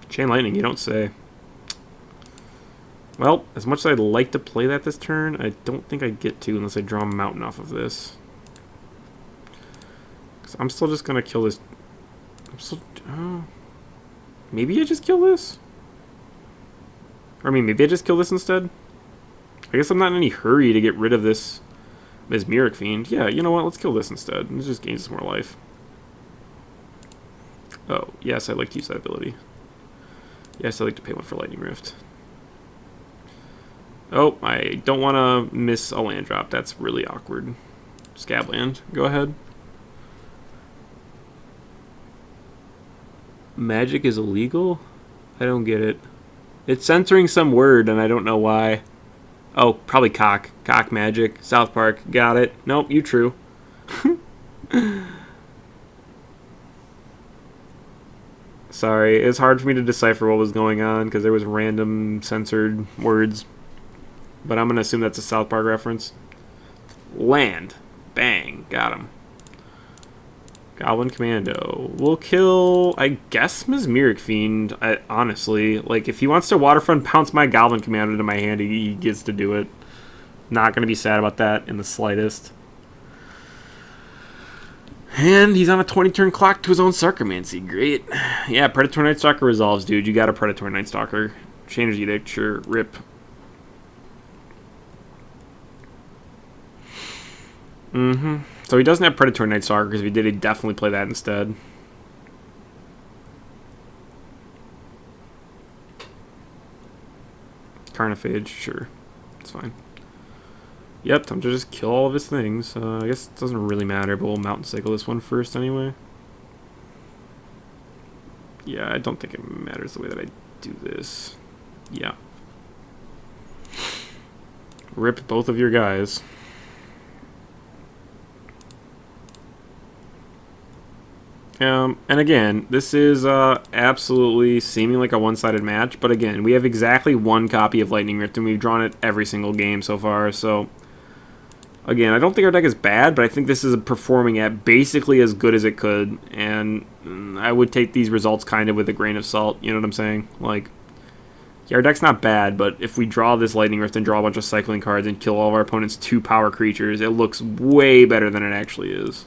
Chain Lightning, you don't say. Well, as much as I'd like to play that this turn, I don't think I get to unless I draw a mountain off of this. So I'm still just going to kill this. I'm still... maybe I just kill this? Or, I mean, maybe I just kill this instead? I guess I'm not in any hurry to get rid of this Mesmeric Fiend. Yeah, you know what? Let's kill this instead. It just gains some more life. Oh, yes, I'd like to use that ability. Yes, I'd like to pay one for Lightning Rift. Oh, I don't want to miss a land drop. That's really awkward. Scabland, go ahead. Magic is illegal? I don't get it. It's censoring some word, and I don't know why. Oh, probably cock. Cock magic. South Park. Got it. Nope, you true. Sorry, it's hard for me to decipher what was going on because there was random censored words. But I'm going to assume that's a South Park reference. Land. Bang. Got him. Goblin Commando. We'll kill, I guess, Mesmeric Fiend, honestly. Like, if he wants to Waterfront pounce my Goblin Commando to my hand, he gets to do it. Not going to be sad about that in the slightest. And he's on a 20-turn clock to his own Sarcomancy. Great. Yeah, Predatory Night Stalker resolves, dude. You got a Predatory Night Stalker. Chainer's Edict, sure. Rip. So he doesn't have Predatory Night Stalker, because if he did, he'd definitely play that instead. Carnophage, sure. It's fine. Yep, time to just kill all of his things. I guess it doesn't really matter, but we'll Mountain Cycle this one first anyway. Yeah, I don't think it matters the way that I do this. Yeah. Rip both of your guys. And again, this is absolutely seeming like a one-sided match, but again, we have exactly one copy of Lightning Rift, and we've drawn it every single game so far, so... Again, I don't think our deck is bad, but I think this is performing at basically as good as it could, and I would take these results kind of with a grain of salt, you know what I'm saying? Like, yeah, our deck's not bad, but if we draw this Lightning Rift and draw a bunch of cycling cards and kill all of our opponent's 2-power creatures, it looks way better than it actually is.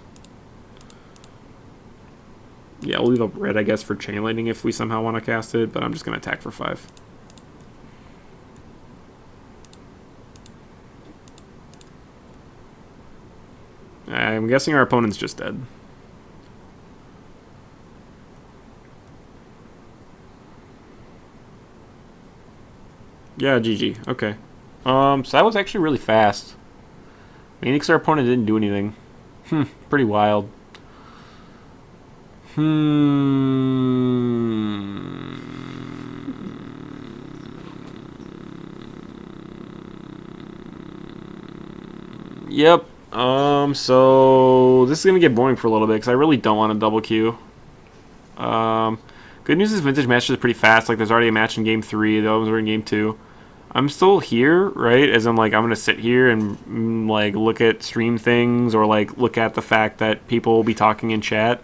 Yeah, we'll leave up red, I guess, for Chain Lightning if we somehow want to cast it, but I'm just going to attack for 5. I'm guessing our opponent's just dead. Yeah, GG. Okay. So that was actually really fast. Mainly because our opponent didn't do anything. Pretty wild. Yep. So this is gonna get boring for a little bit because I really don't want to double queue. Good news is Vintage matches is pretty fast. Like, there's already a match in game 3. The others are in game 2. I'm still here, right? As in, like, I'm gonna sit here and like look at stream things, or like look at the fact that people will be talking in chat,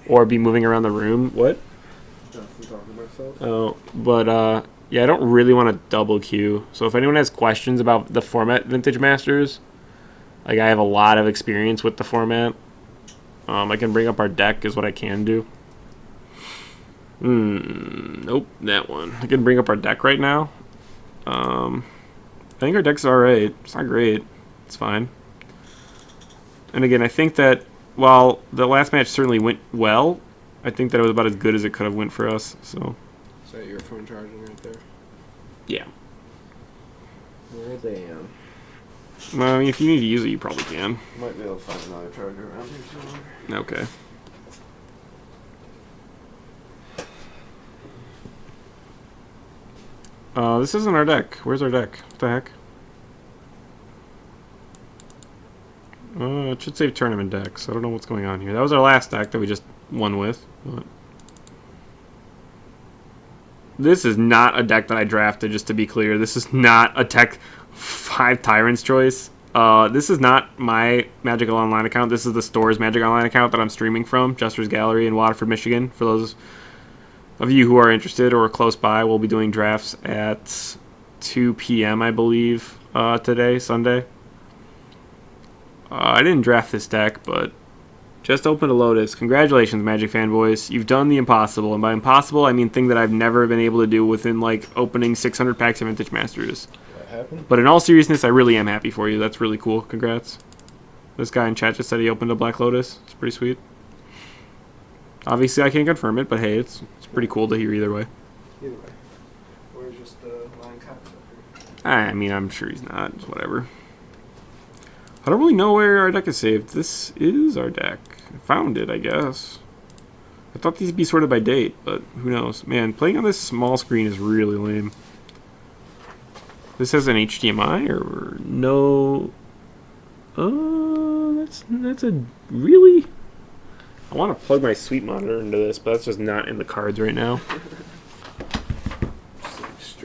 or be moving around the room. What? Oh, but yeah, I don't really want to double queue. So if anyone has questions about the format Vintage Masters, like, I have a lot of experience with the format. I can bring up our deck is what I can do. Nope, that one. I can bring up our deck right now. I think our deck's alright. It's not great. It's fine. And again, I think that while the last match certainly went well, I think that it was about as good as it could have went for us. So. Is that your phone charging right there? Yeah. Where they am. Well, I mean, if you need to use it, you probably can. Might be able to find another charger around here somewhere. Okay. This isn't our deck. Where's our deck? What the heck? It should save tournament decks. I don't know what's going on here. That was our last deck that we just won with. But this is not a deck that I drafted, just to be clear. This is not a Tech 5 Tyrant's Choice. This is not my Magic Online account. This is the store's Magic Online account that I'm streaming from, Jester's Gallery in Waterford, Michigan. For those of you who are interested or close by, we'll be doing drafts at 2 p.m., I believe, today, Sunday. I didn't draft this deck, but just opened a Lotus. Congratulations, Magic fanboys. You've done the impossible. And by impossible, I mean thing that I've never been able to do within, like, opening 600 packs of Vintage Masters. What happened? But in all seriousness, I really am happy for you. That's really cool. Congrats. This guy in chat just said he opened a Black Lotus. It's pretty sweet. Obviously, I can't confirm it, but hey, it's pretty cool to hear either way. Either way. Or just line cocksucker. I mean, I'm sure he's not. It's whatever. I don't really know where our deck is saved. This is our deck. I found it, I guess. I thought these would be sorted by date, but who knows. Man, playing on this small screen is really lame. This has an HDMI or no? That's a really. I want to plug my sweet monitor into this, but that's just not in the cards right now.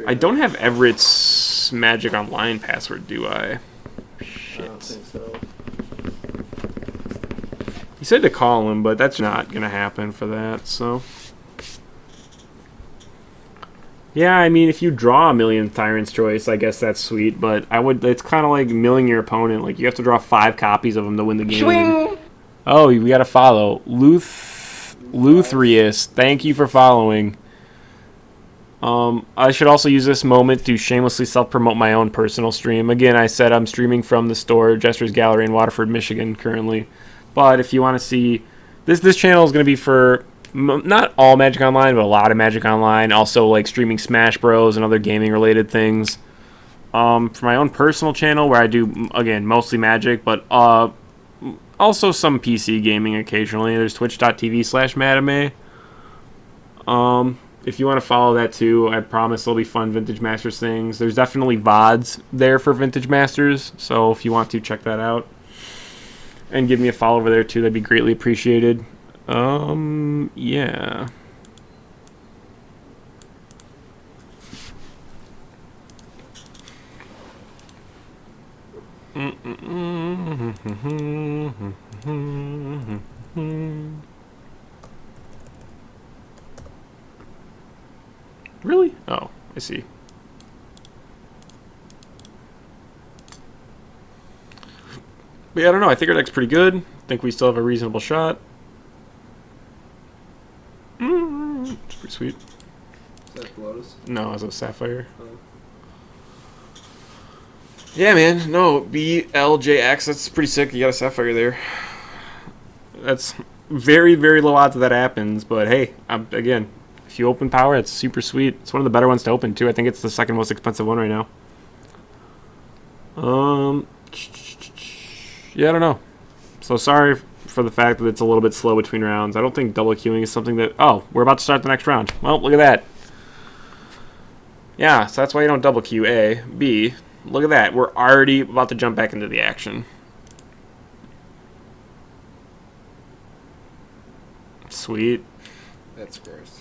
I don't have Everett's Magic Online password, do I? I don't think so. He said to call him, but that's not going to happen for that, so. Yeah, I mean, if you draw a million Tyrant's Choice, I guess that's sweet, but it's kind of like milling your opponent. Like, you have to draw 5 copies of them to win the game. Swing! Oh, we got to follow. Luthrius, thank you for following. I should also use this moment to shamelessly self-promote my own personal stream. Again, I said I'm streaming from the store, Jester's Gallery in Waterford, Michigan, currently. But if you want to see, this channel is going to be for not all Magic Online, but a lot of Magic Online. Also, like streaming Smash Bros. And other gaming-related things. For my own personal channel, where I do again mostly Magic, but also some PC gaming occasionally. There's twitch.tv/Madame. If you want to follow that too, I promise there'll be fun Vintage Masters things. There's definitely VODs there for Vintage Masters, so if you want to check that out. And give me a follow over there too, that'd be greatly appreciated. Yeah. Really? Oh, I see. But yeah, I don't know. I think our deck's pretty good. I think we still have a reasonable shot. It's pretty sweet. Is that Lotus? No, as a Sapphire. Oh. Yeah, man. No, BLJX. That's pretty sick. You got a Sapphire there. That's very, very low odds that happens. But hey, again, if you open Power, it's super sweet. It's one of the better ones to open too. I think it's the second most expensive one right now. Yeah, I don't know. So sorry for the fact that it's a little bit slow between rounds. I don't think double queuing is something that... Oh, we're about to start the next round. Well, look at that. Yeah, so that's why you don't double queue, A. B, look at that. We're already about to jump back into the action. Sweet. That's gross.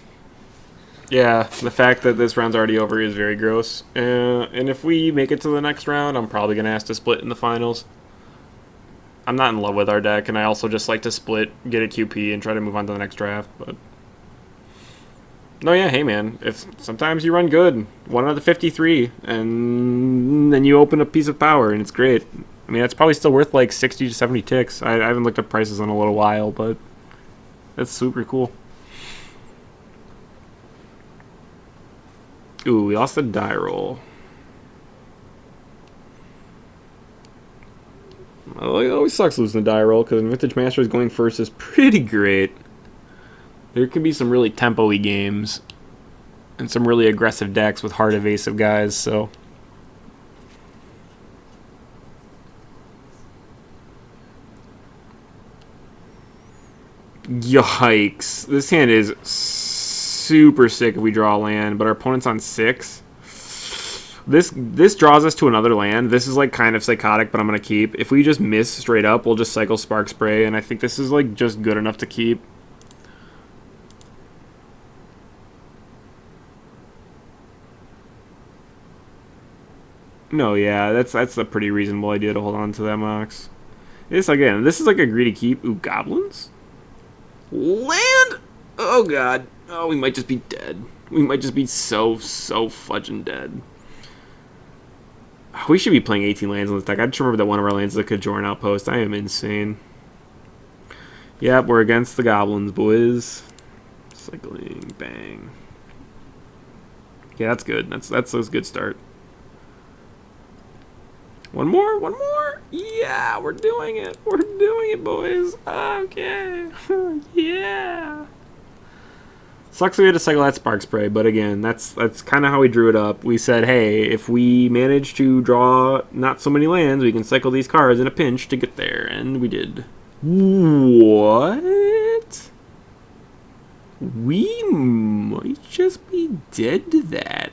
Yeah, the fact that this round's already over is very gross. And if we make it to the next round, I'm probably going to ask to split in the finals. I'm not in love with our deck, and I also just like to split, get a QP, and try to move on to the next draft. But no, yeah, hey man, if sometimes you run good, 1 out of 53, and then you open a piece of Power, and it's great. I mean, that's probably still worth like 60 to 70 ticks. I haven't looked at prices in a little while, but that's super cool. Ooh, we lost the die roll. Well, it always sucks losing the die roll, because Vintage Masters going first is pretty great. There can be some really tempo-y games, and some really aggressive decks with hard evasive guys, so... Yikes. This hand is super sick if we draw a land, but our opponent's on 6. This draws us to another land. This is like kind of psychotic, but I'm gonna keep. If we just miss straight up, we'll just cycle Spark Spray, and I think this is like just good enough to keep. No, yeah, that's a pretty reasonable idea to hold on to that Mox. This is like a greedy keep. Ooh, goblins? Land? Oh god. Oh, we might just be dead. We might just be so fudging dead. We should be playing 18 lands on this deck. I just remember that one of our lands is a Khajoran Outpost. I am insane. Yep, we're against the goblins, boys. Cycling, bang. Yeah, that's good. That's a good start. One more. Yeah, we're doing it. We're doing it, boys. Okay. Yeah. Sucks we had to cycle that Spark Spray, but again, that's kind of how we drew it up. We said, hey, if we manage to draw not so many lands, we can cycle these cards in a pinch to get there, and we did. What? We might just be dead to that.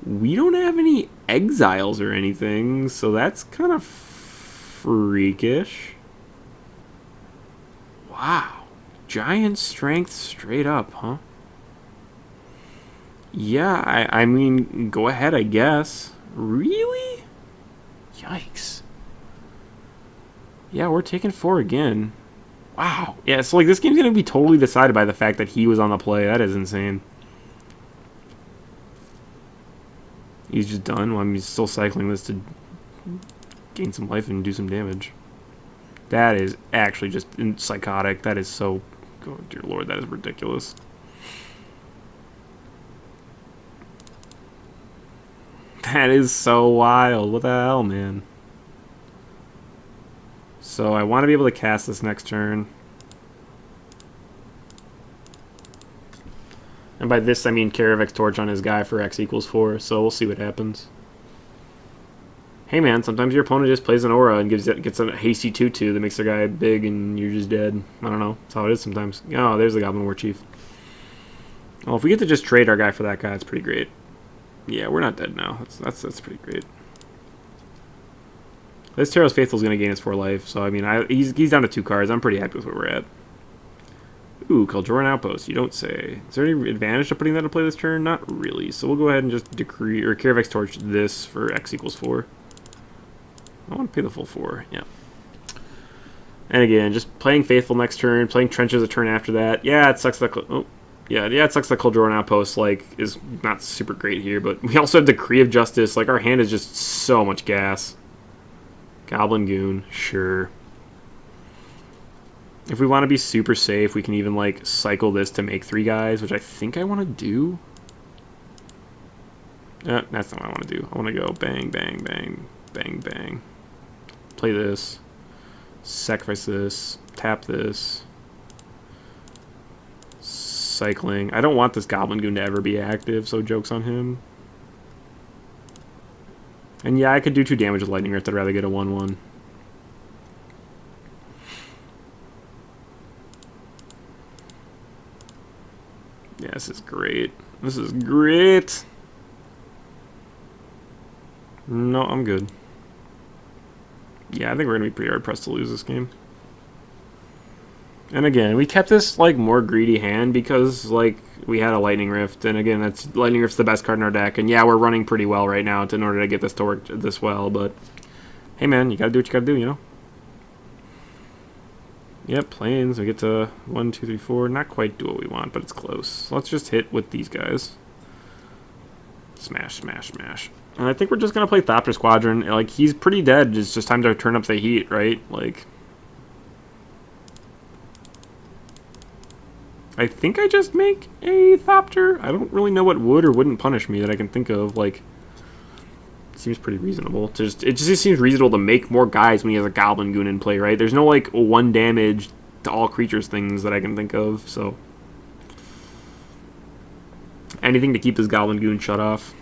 We don't have any exiles or anything, so that's kind of freakish. Wow. Giant strength straight up, huh? Yeah, I mean, go ahead, I guess. Really? Yikes. Yeah, we're taking 4 again. Wow. Yeah, so like this game's going to be totally decided by the fact that he was on the play. That is insane. He's just done. Well, I mean, he's still cycling this to gain some life and do some damage. That is actually just psychotic. That is so... Oh, dear Lord, that is ridiculous. That is so wild. What the hell, man? So I want to be able to cast this next turn. And by this, I mean Karavek's Torch on his guy for X equals 4, so we'll see what happens. Hey man, sometimes your opponent just plays an aura and gets a hasty 2-2 that makes their guy big and you're just dead. I don't know. That's how it is sometimes. Oh, there's the Goblin War Chief. Well, if we get to just trade our guy for that guy, it's pretty great. Yeah, we're not dead now. That's pretty great. This Taros Faithful is going to gain his 4 life, so I mean, he's down to 2 cards. I'm pretty happy with where we're at. Ooh, Khajoran Outpost, you don't say. Is there any advantage to putting that to play this turn? Not really. So we'll go ahead and just decree, or Karavek's Torch this for X equals 4. I want to pay the full 4, yeah. And again, just playing Faithful next turn, playing Trenches a turn after that. Yeah, it sucks that... Oh, yeah, it sucks that Khajoran Outpost, like, is not super great here, but we also have Decree of Justice. Like, our hand is just so much gas. Goblin Goon, sure. If we want to be super safe, we can even, like, cycle this to make 3 guys, which I think I want to do. That's not what I want to do. I want to go bang, bang, bang, bang, bang. Play this. Sacrifice this. Tap this. Cycling. I don't want this Goblin Goon to ever be active, so joke's on him. And yeah, I could do 2 damage with Lightning Rift. I'd rather get a 1-1. Yeah, this is great. This is great. No, I'm good. Yeah, I think we're going to be pretty hard-pressed to lose this game. And again, we kept this, like, more greedy hand because, like, we had a Lightning Rift. And again, Lightning Rift's the best card in our deck. And yeah, we're running pretty well right now in order to get this to work this well. But, hey, man, you got to do what you got to do, you know? Yep, planes. We get to 1, 2, 3, 4. Not quite do what we want, but it's close. So let's just hit with these guys. Smash, smash, smash. And I think we're just going to play Thopter Squadron. Like, he's pretty dead. It's just time to turn up the heat, right? Like, I think I just make a Thopter. I don't really know what would or wouldn't punish me that I can think of. Like, it seems pretty reasonable. It just seems reasonable to make more guys when he has a Goblin Goon in play, right? There's no, like, 1 damage to all creatures things that I can think of, so. Anything to keep this Goblin Goon shut off.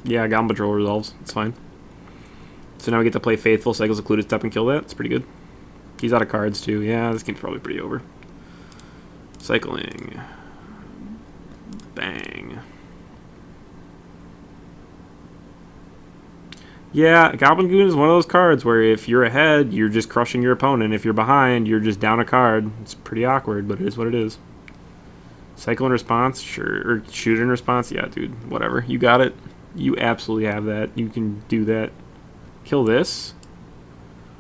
Yeah, Goblin Patrol resolves. It's fine. So now we get to play Faithful, Cycles Occluded Step, and kill that. It's pretty good. He's out of cards, too. Yeah, this game's probably pretty over. Cycling. Bang. Yeah, Goblin Goon is one of those cards where if you're ahead, you're just crushing your opponent. If you're behind, you're just down a card. It's pretty awkward, but it is what it is. Cycle in response? Sure. Or shoot in response? Yeah, dude. Whatever. You got it. You absolutely have that. You can do that. Kill this.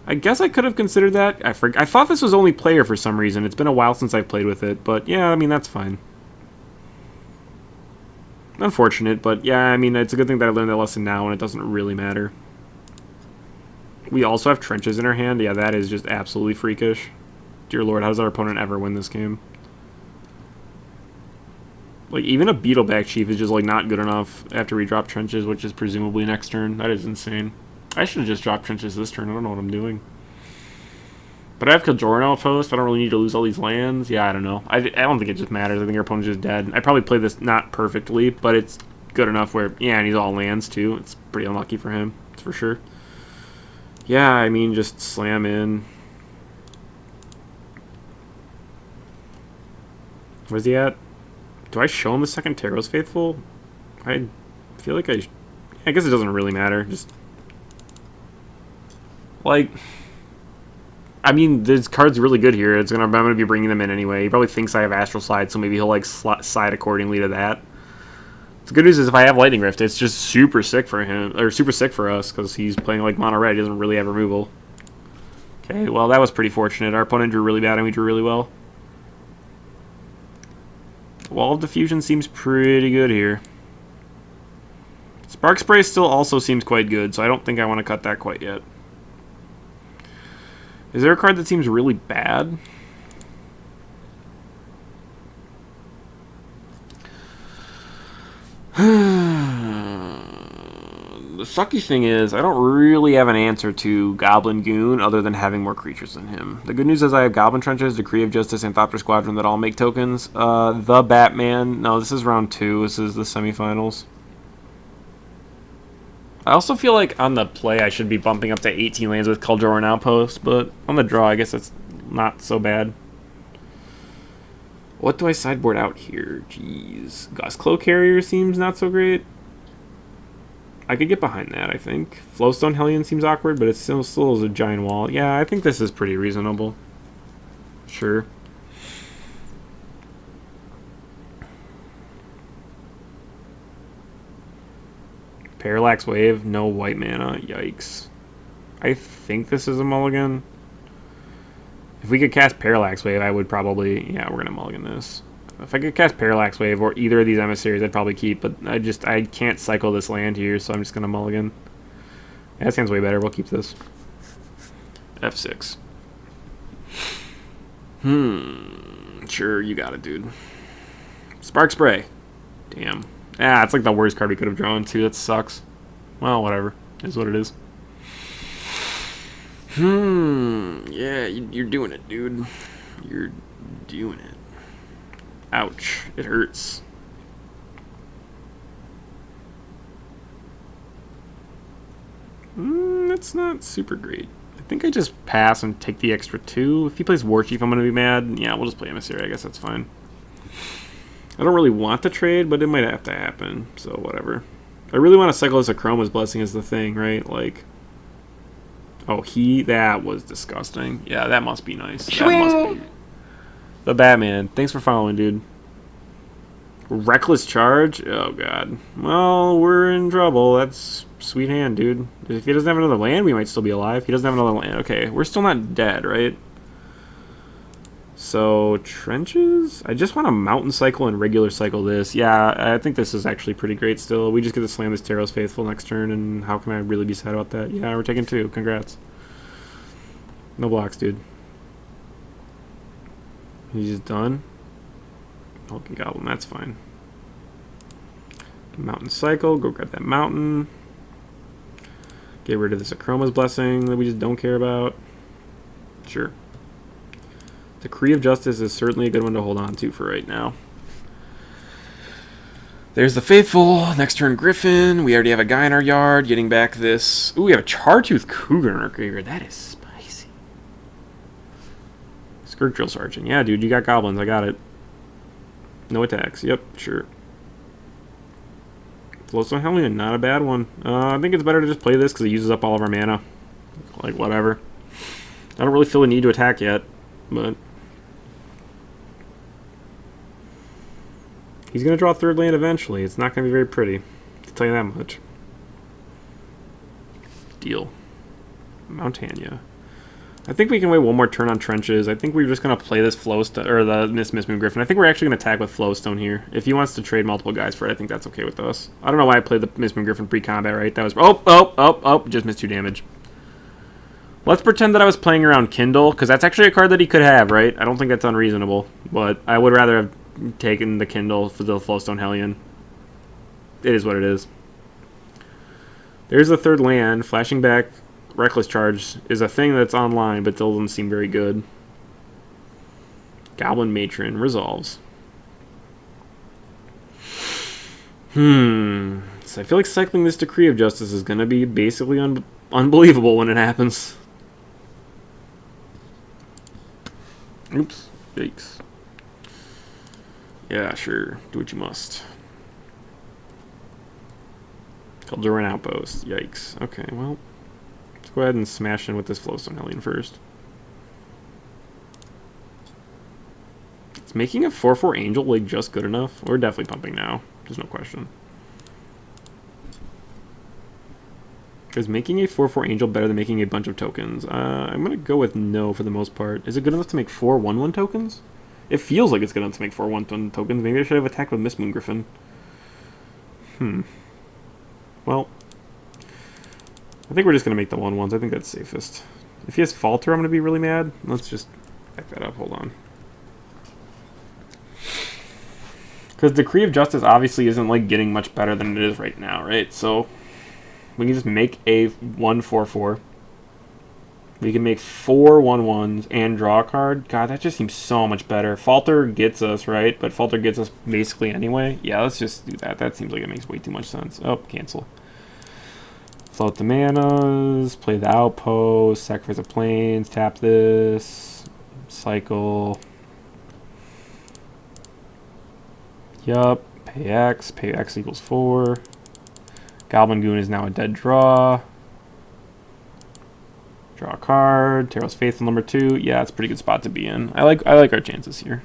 I guess I could have considered that. I thought this was only player for some reason. It's been a while since I've played with it, but yeah, I mean, that's fine. Unfortunate, but yeah, I mean, it's a good thing that I learned that lesson now and it doesn't really matter. We also have trenches in our hand. Yeah, that is just absolutely freakish. Dear Lord, how does our opponent ever win this game? Like, even a Beetleback Chief is just, like, not good enough after we drop trenches, which is presumably next turn. That is insane. I should have just dropped trenches this turn. I don't know what I'm doing. But I have Kajorn Outpost. I don't really need to lose all these lands. Yeah, I don't know. I don't think it just matters. I think your opponent's just dead. I probably played this not perfectly, but it's good enough where... Yeah, and he's all lands, too. It's pretty unlucky for him. That's for sure. Yeah, I mean, just slam in. Where's he at? Do I show him the second Taros Faithful? I feel like I guess it doesn't really matter. Just... Like... I mean, this card's really good here. I'm gonna be bringing them in anyway. He probably thinks I have Astral Slide, so maybe he'll, like, slide accordingly to that. The good news is if I have Lightning Rift, it's just super sick for him, or super sick for us, because he's playing, like, mono red. He doesn't really have removal. Okay, well, that was pretty fortunate. Our opponent drew really bad, and we drew really well. Wall of Diffusion seems pretty good here. Spark Spray still also seems quite good, so I don't think I want to cut that quite yet. Is there a card that seems really bad? The sucky thing is, I don't really have an answer to Goblin Goon other than having more creatures than him. The good news is I have Goblin Trenches, Decree of Justice, and Thopter Squadron that all make tokens. The Batman... No, this is round 2. This is the semifinals. I also feel like on the play I should be bumping up to 18 lands with Kaldroran Outpost, but on the draw I guess it's not so bad. What do I sideboard out here? Jeez. Gustclow Carrier seems not so great. I could get behind that, I think. Flowstone Hellion seems awkward, but it still is a giant wall. Yeah, I think this is pretty reasonable. Sure. Parallax Wave, no white mana. Yikes. I think this is a mulligan. If we could cast Parallax Wave, I would probably... Yeah, we're going to mulligan this. If I could cast Parallax Wave or either of these emissaries, I'd probably keep, but I can't cycle this land here, so I'm just going to mulligan. Yeah, that sounds way better. We'll keep this. F6. Sure, you got it, dude. Spark Spray. Damn. Ah, it's like the worst card we could have drawn, too. That sucks. Well, whatever. It is what it is. Yeah, you're doing it, dude. You're doing it. Ouch. It hurts. That's not super great. I think I just pass and take the extra 2. If he plays War Chief, I'm going to be mad. Yeah, we'll just play Emissary. I guess that's fine. I don't really want the trade, but it might have to happen, so whatever. I really want to cycle this Akroma's Blessing is the thing, right? Like, oh, that was disgusting. Yeah, that must be nice. That must be. The Batman. Thanks for following, dude. Reckless Charge? Oh, God. Well, we're in trouble. That's sweet hand, dude. If he doesn't have another land, we might still be alive. He doesn't have another land. Okay, we're still not dead, right? So, trenches? I just want to mountain cycle and regular cycle this. Yeah, I think this is actually pretty great still. We just get to slam this Taros Faithful next turn, and how can I really be sad about that? Yeah, we're taking 2. Congrats. No blocks, dude. He's just done. Hulking Goblin, that's fine. Mountain cycle, go grab that mountain. Get rid of this Akroma's Blessing that we just don't care about. Sure. Decree of Justice is certainly a good one to hold on to for right now. There's the Faithful. Next turn, Griffin. We already have a guy in our yard. Getting back this... Ooh, we have a Chartooth Cougar in our graveyard. That is spicy. Skirk Drill Sergeant. Yeah, dude, you got goblins. I got it. No attacks. Yep, sure. Flowstone Hellion, not a bad one. I think it's better to just play this because it uses up all of our mana. Like, whatever. I don't really feel the need to attack yet, but... He's going to draw third land eventually. It's not going to be very pretty. I'll tell you that much. Deal. Montania. I think we can wait one more turn on Trenches. I think we're just going to play this Flowstone, or the Miss Moongriffin. I think we're actually going to attack with Flowstone here. If he wants to trade multiple guys for it, I think that's okay with us. I don't know why I played the Miss Moongriffin pre-combat, right? That was... Oh! Just missed 2 damage. Let's pretend that I was playing around Kindle, because that's actually a card that he could have, right? I don't think that's unreasonable, but I would rather have taken the Kindle for the Flowstone Hellion. It is what it is. There's the third land. Flashing back Reckless Charge is a thing that's online, but still doesn't seem very good. Goblin Matron resolves. So I feel like cycling this Decree of Justice is going to be basically unbelievable when it happens. Oops. Yikes. Yeah, sure. Do what you must. Kalduran Outpost. Yikes. Okay, well. Let's go ahead and smash in with this Flowstone Hellion first. Is making a 4/4 Angel like just good enough? We're definitely pumping now. There's no question. Is making a 4/4 Angel better than making a bunch of tokens? I'm going to go with no for the most part. Is it good enough to make 4 1/1 tokens? It feels like it's good enough to make 4 1/1 tokens. Maybe I should have attacked with Miss Moongriffin. Well, I think we're just going to make the 1/1s. I think that's safest. If he has Falter, I'm going to be really mad. Let's just back that up. Hold on. Because Decree of Justice obviously isn't like getting much better than it is right now, right? So we can just make a 1/4/4. We can make 4 1/1s and draw a card. God, that just seems so much better. Falter gets us, right? But Falter gets us basically anyway. Yeah, let's just do that. That seems like it makes way too much sense. Oh, cancel. Float the manas, play the Outpost, sacrifice the plains, tap this, cycle. Yup, pay X equals 4. Goblin Goon is now a dead draw. Draw a card. Taros Faithful number 2. Yeah, it's a pretty good spot to be in. I like our chances here.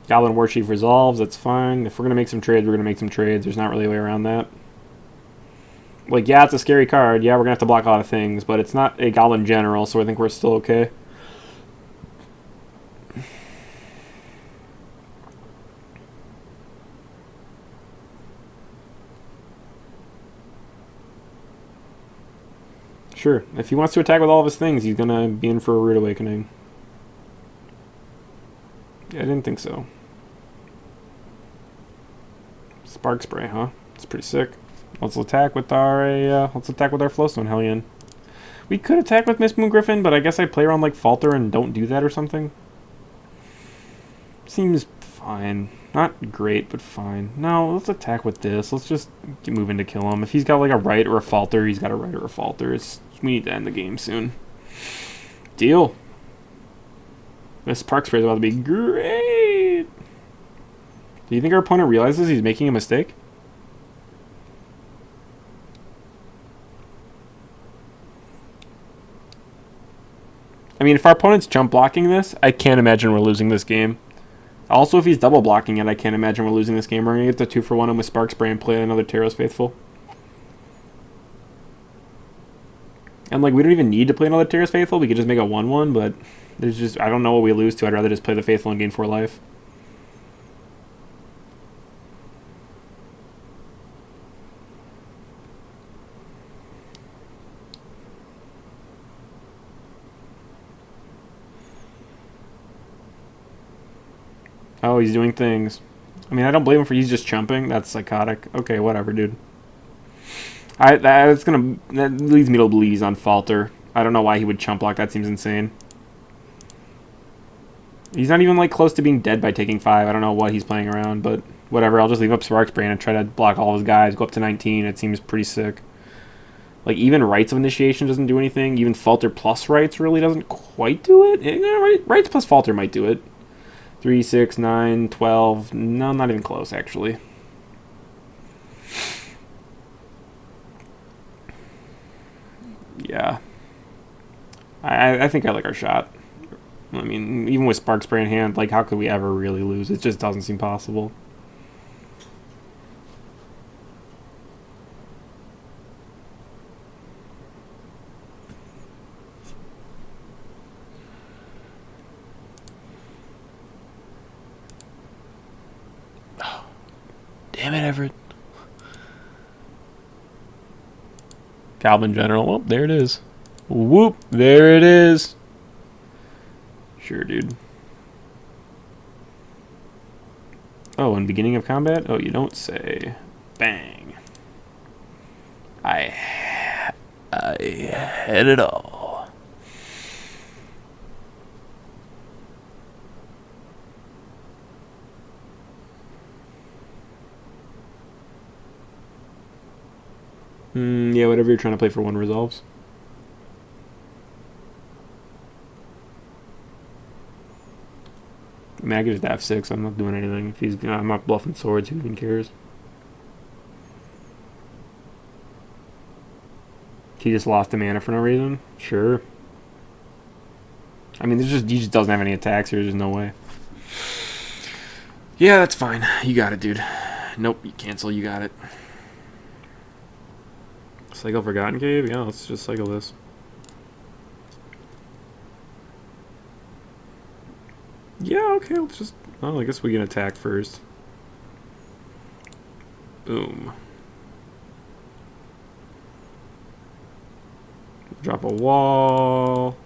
Goblin Warchief resolves. That's fine. If we're gonna make some trades, we're gonna make some trades. There's not really a way around that. Like, yeah, it's a scary card. Yeah, we're gonna have to block a lot of things, but it's not a Goblin General, so I think we're still okay. Sure. If he wants to attack with all of his things, he's going to be in for a Rude Awakening. Yeah, I didn't think so. Spark Spray, huh? It's pretty sick. Let's attack with our Flowstone Hellion. We could attack with Miss Moongriffin, but I guess I play around like Falter and don't do that or something. Seems fine. Not great, but fine. No, let's attack with this. Let's just move in to kill him. If he's got like a right or a Falter, he's got a right or a Falter. We need to end the game soon. Deal. This Spark Spray is about to be great. Do you think our opponent realizes he's making a mistake? I mean, if our opponent's jump blocking this, I can't imagine we're losing this game. Also, if he's double blocking it, I can't imagine we're losing this game. We're going to get the 2-for-1 with Spark Spray and play another Taros Faithful. And, like, we don't even need to play another Taros Faithful. We could just make a 1-1, but there's just... I don't know what we lose to. I'd rather just play the Faithful and gain 4 life. Oh, he's doing things. I mean, I don't blame him for he's just chumping. That's psychotic. Okay, whatever, dude. That leads me to believe on Falter. I don't know why he would chump block. That seems insane. He's not even like close to being dead by taking 5. I don't know what he's playing around, but whatever. I'll just leave up Spark Spray and try to block all his guys. Go up to 19. It seems pretty sick. Like, even Rites of Initiation doesn't do anything. Even Falter plus Rites really doesn't quite do it. Rites plus Falter might do it. 3, 6, 9, 12. No, not even close, actually. Yeah. I think I like our shot. I mean, even with Spark Spray in hand, like, how could we ever really lose? It just doesn't seem possible. Damn it, Everett. Calvin General. Oh, there it is. Whoop. There it is. Sure, dude. Oh, in beginning of combat? Oh, you don't say. Bang. I had it all. Yeah, whatever you're trying to play for one resolves. I mean, I could just F6. I'm not doing anything. If he's, I'm not bluffing swords. Who even cares? He just lost a mana for no reason. Sure. I mean, he just doesn't have any attacks here. There's no way. Yeah, that's fine. You got it, dude. Nope, you cancel. You got it. Cycle Forgotten Cave? Yeah, let's just cycle this. Yeah, okay, let's just... Oh, I guess we can attack first. Boom. Drop a wall.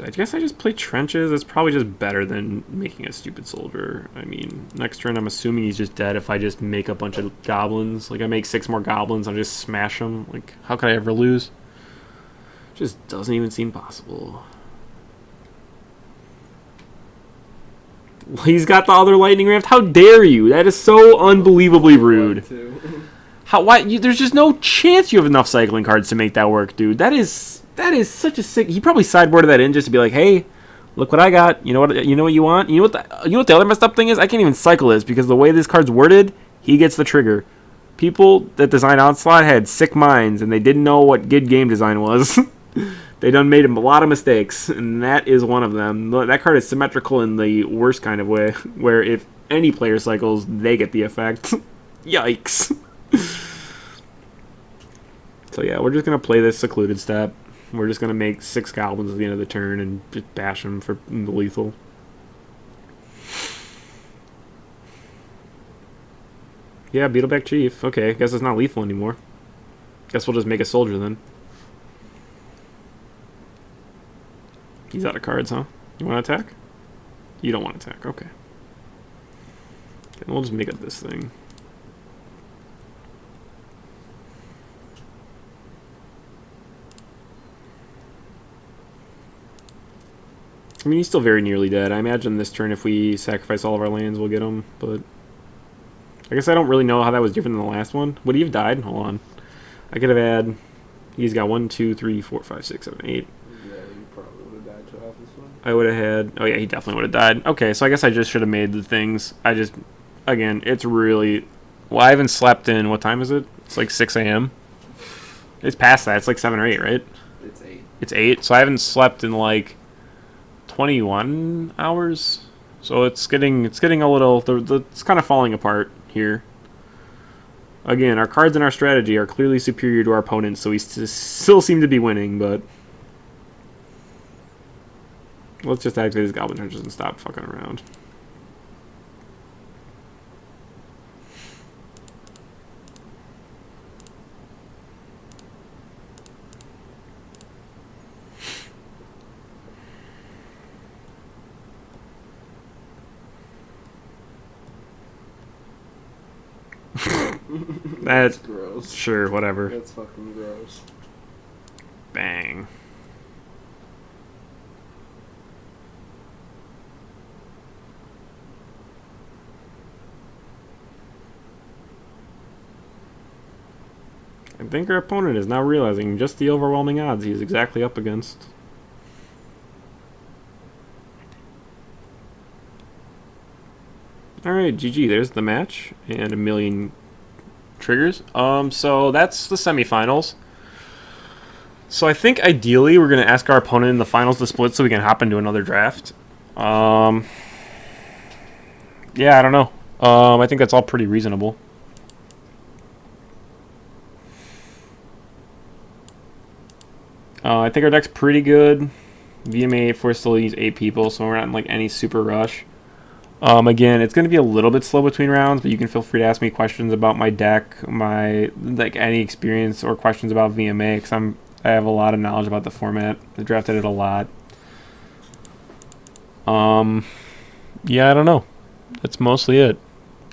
I guess I just play trenches. It's probably just better than making a stupid soldier. I mean, next turn I'm assuming he's just dead if I just make a bunch of goblins. Like, I make 6 more goblins and I just smash them. Like, how could I ever lose? Just doesn't even seem possible. He's got the other lightning raft. How dare you? That is so unbelievably rude. How? Why? There's just no chance you have enough cycling cards to make that work, dude. That is such a sick. He probably sideboarded that in just to be like, hey, look what I got. You know what? You know what you want. You know what the other messed up thing is? I can't even cycle this because the way this card's worded, he gets the trigger. People that design Onslaught had sick minds and they didn't know what good game design was. They done made a lot of mistakes, and that is one of them. That card is symmetrical in the worst kind of way, where if any player cycles, they get the effect. Yikes. So yeah, we're just going to play this secluded step. We're just going to make 6 goblins at the end of the turn and just bash them for the lethal. Yeah, Beetleback Chief. Okay, guess it's not lethal anymore. Guess we'll just make a soldier then. He's out of cards, huh? You want to attack? You don't want to attack. Okay. And we'll just make up this thing. I mean, he's still very nearly dead. I imagine this turn, if we sacrifice all of our lands, we'll get him. But I guess I don't really know how that was different than the last one. Would he have died? Hold on. I could have had... He's got 1, 2, 3, 4, 5, 6, 7, 8. I would have had... Oh, yeah, he definitely would have died. Okay, so I guess I just should have made the things. Again, it's really... Well, I haven't slept in... What time is it? It's like 6 a.m. It's past that. It's like 7 or 8, right? It's 8. It's 8. So I haven't slept in like 21 hours. So it's getting a little... It's kind of falling apart here. Again, our cards and our strategy are clearly superior to our opponents, so we still seem to be winning, but... Let's just activate his Goblin Trenches and stop fucking around. That's gross. Sure, whatever. That's fucking gross. Bang. I think our opponent is now realizing just the overwhelming odds he's exactly up against. Alright, GG, there's the match, and a million triggers. So that's the semifinals. So I think ideally we're going to ask our opponent in the finals to split so we can hop into another draft. Yeah, I don't know. I think that's all pretty reasonable. I think our deck's pretty good. VMA for still needs 8 people, so we're not in like any super rush. Again, it's going to be a little bit slow between rounds, but you can feel free to ask me questions about my deck, my like any experience or questions about VMA, because I have a lot of knowledge about the format. I drafted it a lot. Yeah, I don't know. That's mostly it.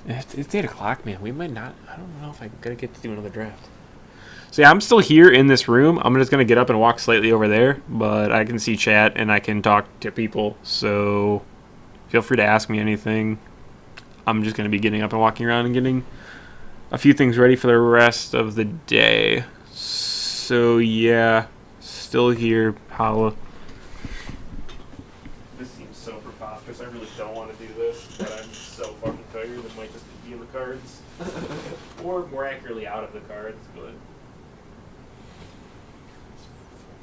It's 8 o'clock, man. We might not. I don't know if I'm gonna get to do another draft. So yeah, I'm still here in this room. I'm just gonna get up and walk slightly over there, but I can see chat and I can talk to people. So feel free to ask me anything. I'm just gonna be getting up and walking around and getting a few things ready for the rest of the day. So yeah, still here. Holla. This seems so preposterous. I really don't want to do this, but I'm so fucking tired. It might just be in the cards, or more accurately, out of the cards. But I'm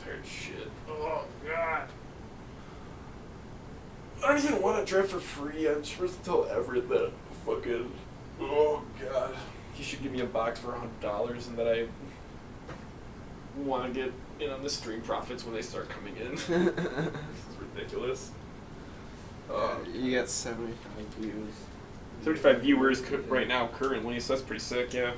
tired as shit. Oh god. I don't even want to draft for free. I'm supposed to tell Everett that fucking. Oh god. He should give me a box for $100 and that I want to get in on the stream profits when they start coming in. This is ridiculous. You got 75 views. 35 viewers right now currently, so that's pretty sick, yeah.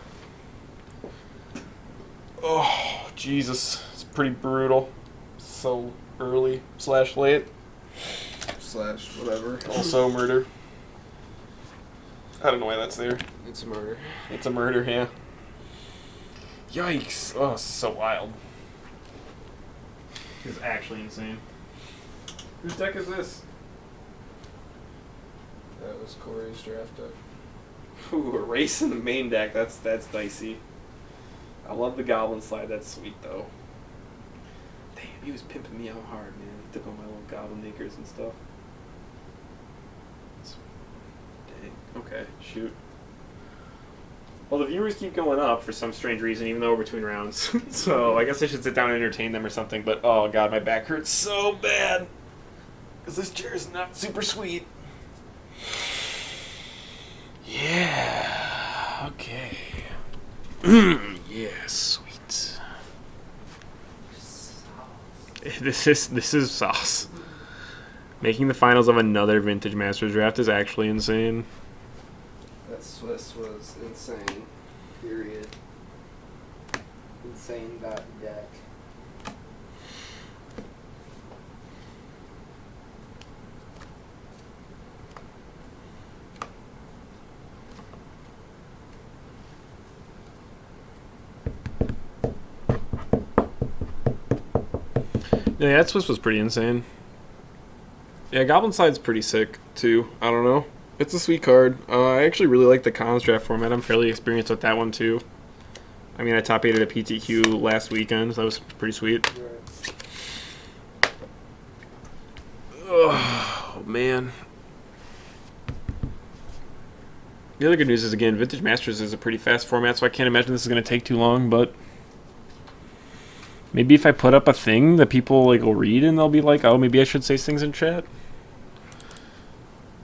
Oh, Jesus. It's pretty brutal. So early / late. / whatever. Also murder. I don't know why that's there. It's a murder. It's a murder, yeah. Yikes. Oh, this is so wild. This is actually insane. Whose deck is this? That was Corey's draft deck. Ooh, a race in the main deck. That's dicey. I love the Goblin Slide. That's sweet, though. Damn, he was pimping me out hard, man. He took all my little Goblin Makers and stuff. Dang. Okay, shoot. Well, the viewers keep going up for some strange reason, even though we're between rounds. So I guess I should sit down and entertain them or something. But, oh, God, my back hurts so bad. Because this chair is not super sweet. Yeah. Okay. Yeah, sweet. This is sauce. Making the finals of another Vintage Masters draft is actually insane. That Swiss was insane. Period. Insane deck. Yeah, that Swiss was pretty insane. Yeah, Goblin Slide's pretty sick, too. I don't know. It's a sweet card. I actually really like the Cons draft format. I'm fairly experienced with that one, too. I mean, I top 8'd at PTQ last weekend, so that was pretty sweet. Right. Oh, man. The other good news is, again, Vintage Masters is a pretty fast format, so I can't imagine this is going to take too long, but maybe if I put up a thing that people like will read and they'll be like, oh, maybe I should say things in chat.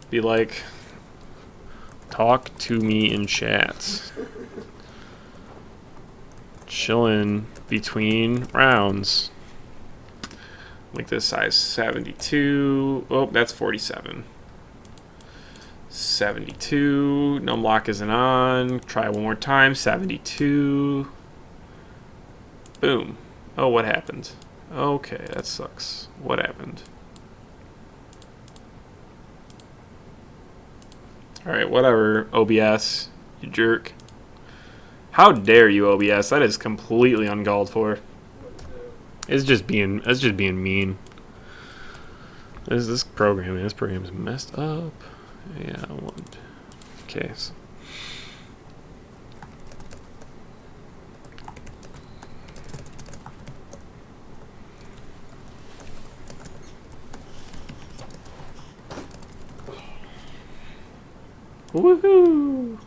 Be like, talk to me in chat. Chillin' between rounds. Like this size 72. Oh, that's 47. 72. No block isn't on. Try one more time. 72. Boom. Oh, what happened? Okay, that sucks. What happened? Alright, whatever, OBS. You jerk. How dare you, OBS? That is completely uncalled for. It's just being mean. This program's messed up. Yeah, okay. Woohoo!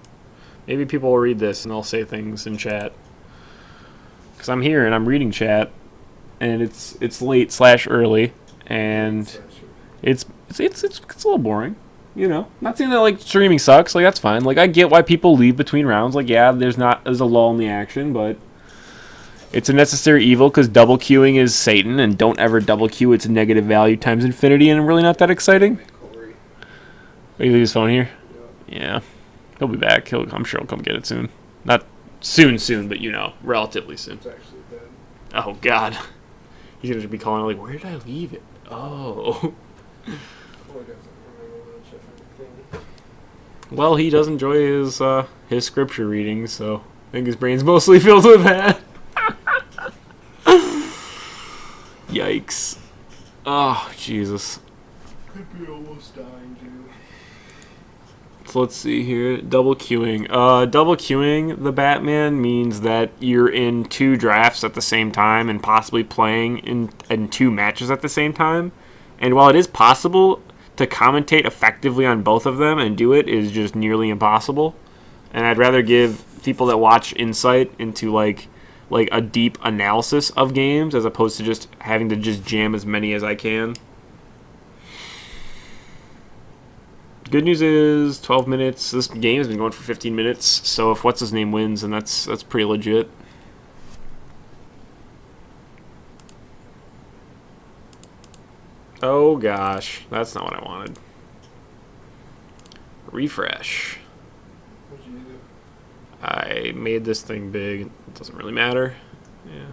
Maybe people will read this and they'll say things in chat. Because I'm here and I'm reading chat, and it's late / early, and it's a little boring. You know, not saying that like streaming sucks. Like that's fine. Like I get why people leave between rounds. Like yeah, there's a lull in the action, but it's a necessary evil because double queuing is Satan, and don't ever double queue. It's negative value times infinity, and really not that exciting. Corey. Are you leave his phone here? Yeah. Yeah, he'll be back. I'm sure he'll come get it soon. Not soon, but you know, relatively soon. It's actually dead. Oh God, he's gonna be calling like, where did I leave it? Oh. Corey doesn't remember much of anything. Well, he does enjoy his scripture reading, so I think his brain's mostly filled with that. Yikes. Oh, Jesus. Could be almost dying, dude. So let's see here. Double queuing. Double queuing the Batman means that you're in 2 drafts at the same time and possibly playing in 2 matches at the same time. And while it is possible to commentate effectively on both of them and do it is just nearly impossible. And I'd rather give people that watch insight into like a deep analysis of games as opposed to just having to just jam as many as I can. Good news is 12 minutes. This game has been going for 15 minutes, so if what's his name wins, then that's pretty legit. Oh gosh, that's not what I wanted. Refresh. What'd you do? I made this thing big. It doesn't really matter. Yeah.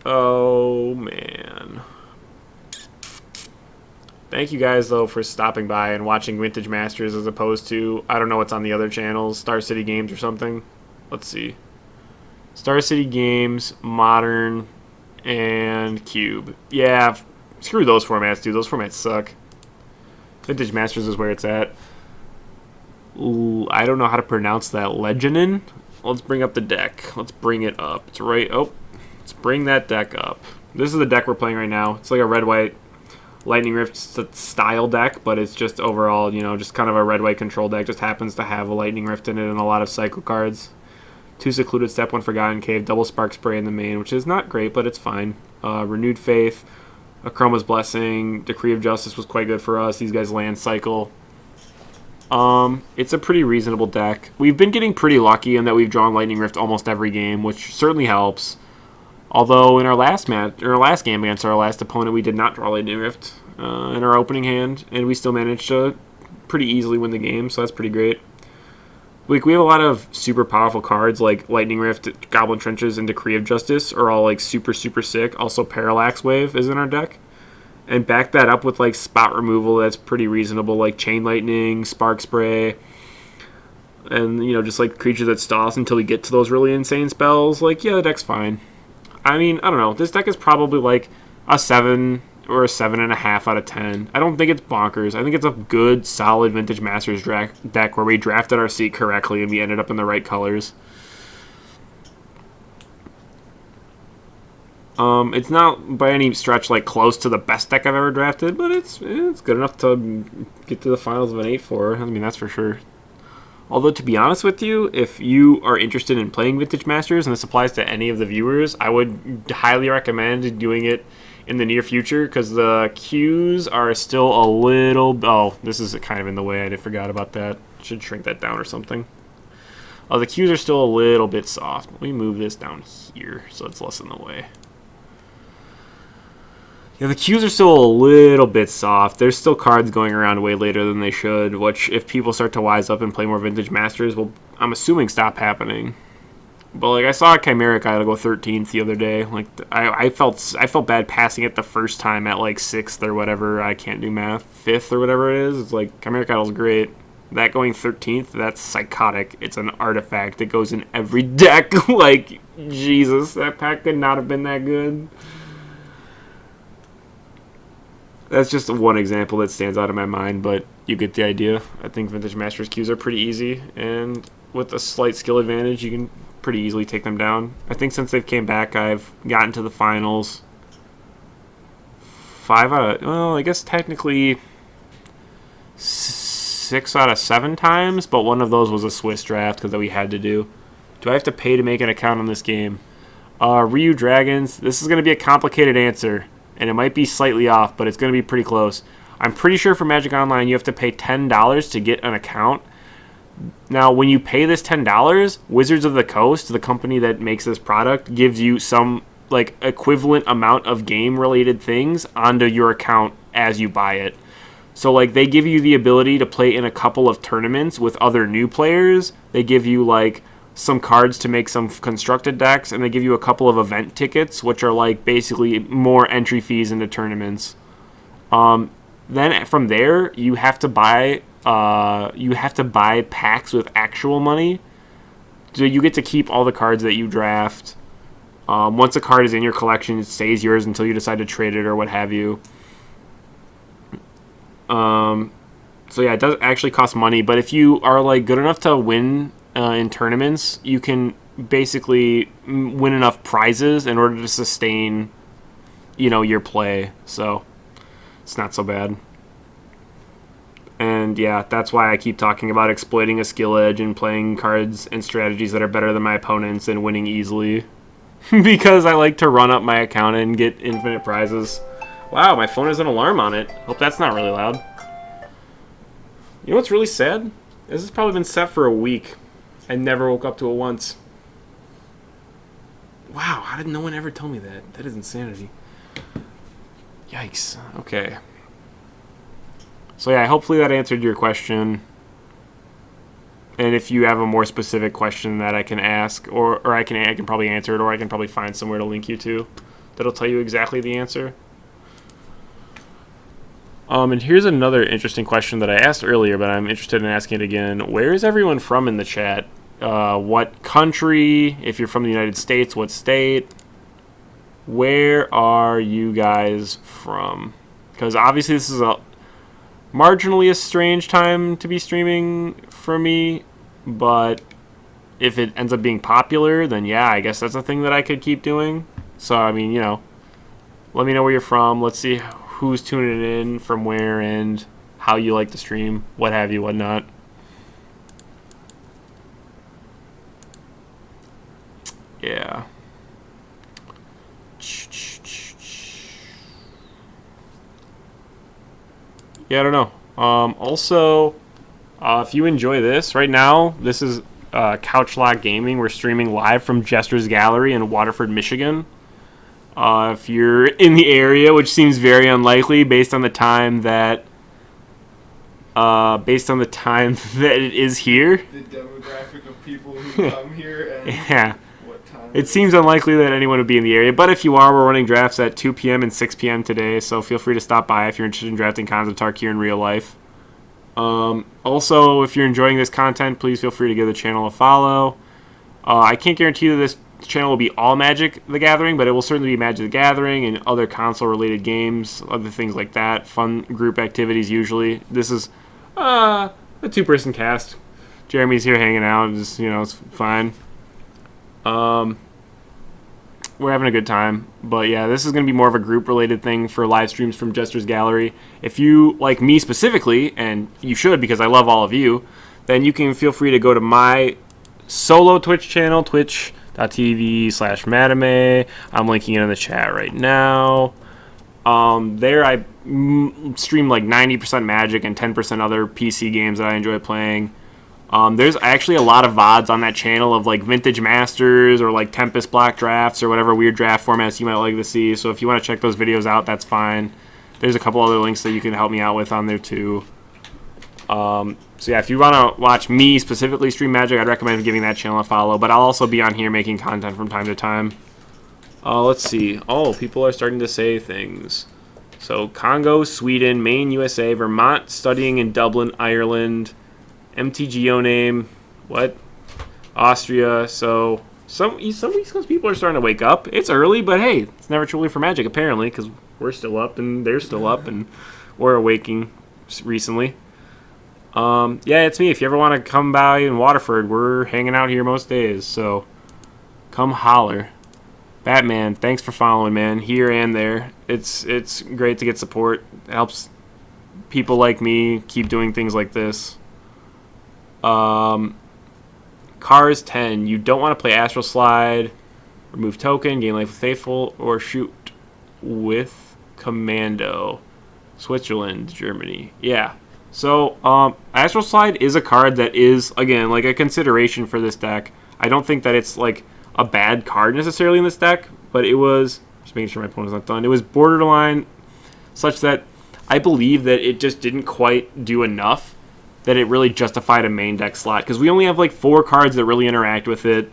Oh man. Thank you guys though for stopping by and watching Vintage Masters as opposed to, I don't know what's on the other channels, Star City Games or something. Let's see. Star City Games, Modern, and Cube. Yeah, screw those formats, dude. Those formats suck. Vintage Masters is where it's at. Ooh, I don't know how to pronounce that. Leginin? Let's bring up the deck. Let's bring it up. It's right. Oh, let's bring that deck up. This is the deck we're playing right now. It's like a red-white Lightning Rift style deck, but it's just overall, you know, just kind of a red-white control deck. Just happens to have a Lightning Rift in it and a lot of cycle cards. 2 Secluded Step, 1 Forgotten Cave, double Spark Spray in the main, which is not great, but it's fine. Renewed Faith, Akroma's Blessing, Decree of Justice was quite good for us. These guys land cycle. It's a pretty reasonable deck. We've been getting pretty lucky in that we've drawn Lightning Rift almost every game, which certainly helps. Although in our last game against our last opponent, we did not draw Lightning Rift in our opening hand, and we still managed to pretty easily win the game, so that's pretty great. Like, we have a lot of super powerful cards, like Lightning Rift, Goblin Trenches, and Decree of Justice are all, like, super, super sick. Also, Parallax Wave is in our deck. And back that up with, like, spot removal that's pretty reasonable, like Chain Lightning, Spark Spray, and, you know, just, like, creatures that stall us until we get to those really insane spells. Like, yeah, the deck's fine. I mean, I don't know. This deck is probably, like, a 7 or a 7.5 out of 10. I don't think it's bonkers. I think it's a good, solid Vintage Masters deck where we drafted our seat correctly and we ended up in the right colors. It's not by any stretch like close to the best deck I've ever drafted, but it's good enough to get to the finals of an 8-4. I mean, that's for sure. Although, to be honest with you, if you are interested in playing Vintage Masters, and this applies to any of the viewers, I would highly recommend doing it in the near future, because the queues are still a little... Oh, this is kind of in the way. I forgot about that. Should shrink that down or something. Oh, the queues are still a little bit soft. Let me move this down here so it's less in the way. Yeah, the queues are still a little bit soft. There's still cards going around way later than they should, which if people start to wise up and play more Vintage Masters, will, I'm assuming, stop happening. But like, I saw a Chimeric Idol go 13th the other day. Like, I felt bad passing it the first time at like 6th or whatever. I can't do math. 5th or whatever it is. It's like, Chimeric Idol's great. That going 13th, that's psychotic. It's an artifact. It goes in every deck. Like, Jesus, that pack could not have been that good. That's just one example that stands out in my mind, but you get the idea. I think Vintage Masters queues are pretty easy, and with a slight skill advantage, you can pretty easily take them down. I think since they've came back, I've gotten to the finals 5 out of... Well, I guess technically 6 6 out of 7 times, but one of those was a Swiss draft because we had to do. Do I have to pay to make an account on this game? Ryu Dragons. This is going to be a complicated answer, and it might be slightly off, but it's going to be pretty close. I'm pretty sure for Magic Online you have to pay $10 to get an account. Now, when you pay this $10, Wizards of the Coast, the company that makes this product, gives you some like equivalent amount of game-related things onto your account as you buy it. So, like, they give you the ability to play in a couple of tournaments with other new players. They give you, like, some cards to make some constructed decks, and they give you a couple of event tickets, which are, like, basically more entry fees into tournaments. Then from there, you have to buy packs with actual money. So you get to keep all the cards that you draft. Once a card is in your collection, it stays yours until you decide to trade it or what have you. So yeah, it does actually cost money, but if you are like good enough to win in tournaments, you can basically win enough prizes in order to sustain, your play. So it's not so bad. And yeah, that's why I keep talking about exploiting a skill edge and playing cards and strategies that are better than my opponents and winning easily. Because I like to run up my account and get infinite prizes. Wow, my phone has an alarm on it. Hope that's not really loud. You know what's really sad? This has probably been set for a week. I never woke up to it once. Wow, how did no one ever tell me that? That is insanity. Yikes. Okay. So yeah, hopefully that answered your question. And if you have a more specific question that I can ask, or I can probably answer it, or I can probably find somewhere to link you to that'll tell you exactly the answer. And here's another interesting question that I asked earlier, but I'm interested in asking it again. Where is everyone from in the chat? What country? If you're from the United States, what state? Where are you guys from? Because obviously this is marginally a strange time to be streaming for me, but if it ends up being popular, then yeah, I guess that's a thing that I could keep doing. So, I mean, let me know where you're from. Let's see who's tuning in, from where, and how you like to stream, what have you, whatnot. Yeah. Yeah, I don't know. Also, if you enjoy this, right now, this is Couch Lock Gaming. We're streaming live from Jester's Gallery in Waterford, Michigan. If you're in the area, which seems very unlikely based on the time that it is here. The demographic of people who come here and yeah. what time. It seems unlikely that anyone would be in the area, but if you are, we're running drafts at 2 p.m. and 6 p.m. today, so feel free to stop by if you're interested in drafting Khans of Tarkir in real life. Also, if you're enjoying this content, please feel free to give the channel a follow. I can't guarantee that this channel will be all Magic the Gathering, but it will certainly be Magic the Gathering and other console-related games, other things like that, fun group activities usually. This is a two-person cast. Jeremy's here hanging out, just, it's fine. We're having a good time, but yeah, this is going to be more of a group-related thing for live streams from Jester's Gallery. If you like me specifically, and you should because I love all of you, then you can feel free to go to my solo Twitch channel, twitch.tv/Madame. I'm linking it in the chat right now. There I stream like 90% Magic and 10% other PC games that I enjoy playing. There's actually a lot of VODs on that channel of like Vintage Masters or like Tempest Black Drafts or whatever weird draft formats you might like to see. So if you want to check those videos out, that's fine. There's a couple other links that you can help me out with on there too. So yeah, if you want to watch me specifically stream Magic, I'd recommend giving that channel a follow. But I'll also be on here making content from time to time. Let's see. Oh, people are starting to say things. So Congo, Sweden, Maine, USA, Vermont, studying in Dublin, Ireland. MTGO name, what? Austria. So some East Coast people are starting to wake up. It's early, but hey, it's never too early for Magic apparently, because we're still up and they're still up and we're awaking recently. Yeah, it's me. If you ever want to come by in Waterford, we're hanging out here most days, so come holler. Batman, thanks for following, man, here and there. It's great to get support. It helps people like me keep doing things like this. Cars 10. You don't want to play Astral Slide, remove token, gain life with Faithful, or shoot with Commando. Switzerland, Germany. Yeah. So, Astral Slide is a card that is, again, like a consideration for this deck. I don't think that it's like a bad card necessarily in this deck, but it was, just making sure my opponent's not done, it was borderline such that I believe that it just didn't quite do enough that it really justified a main deck slot, because we only have like 4 cards that really interact with it.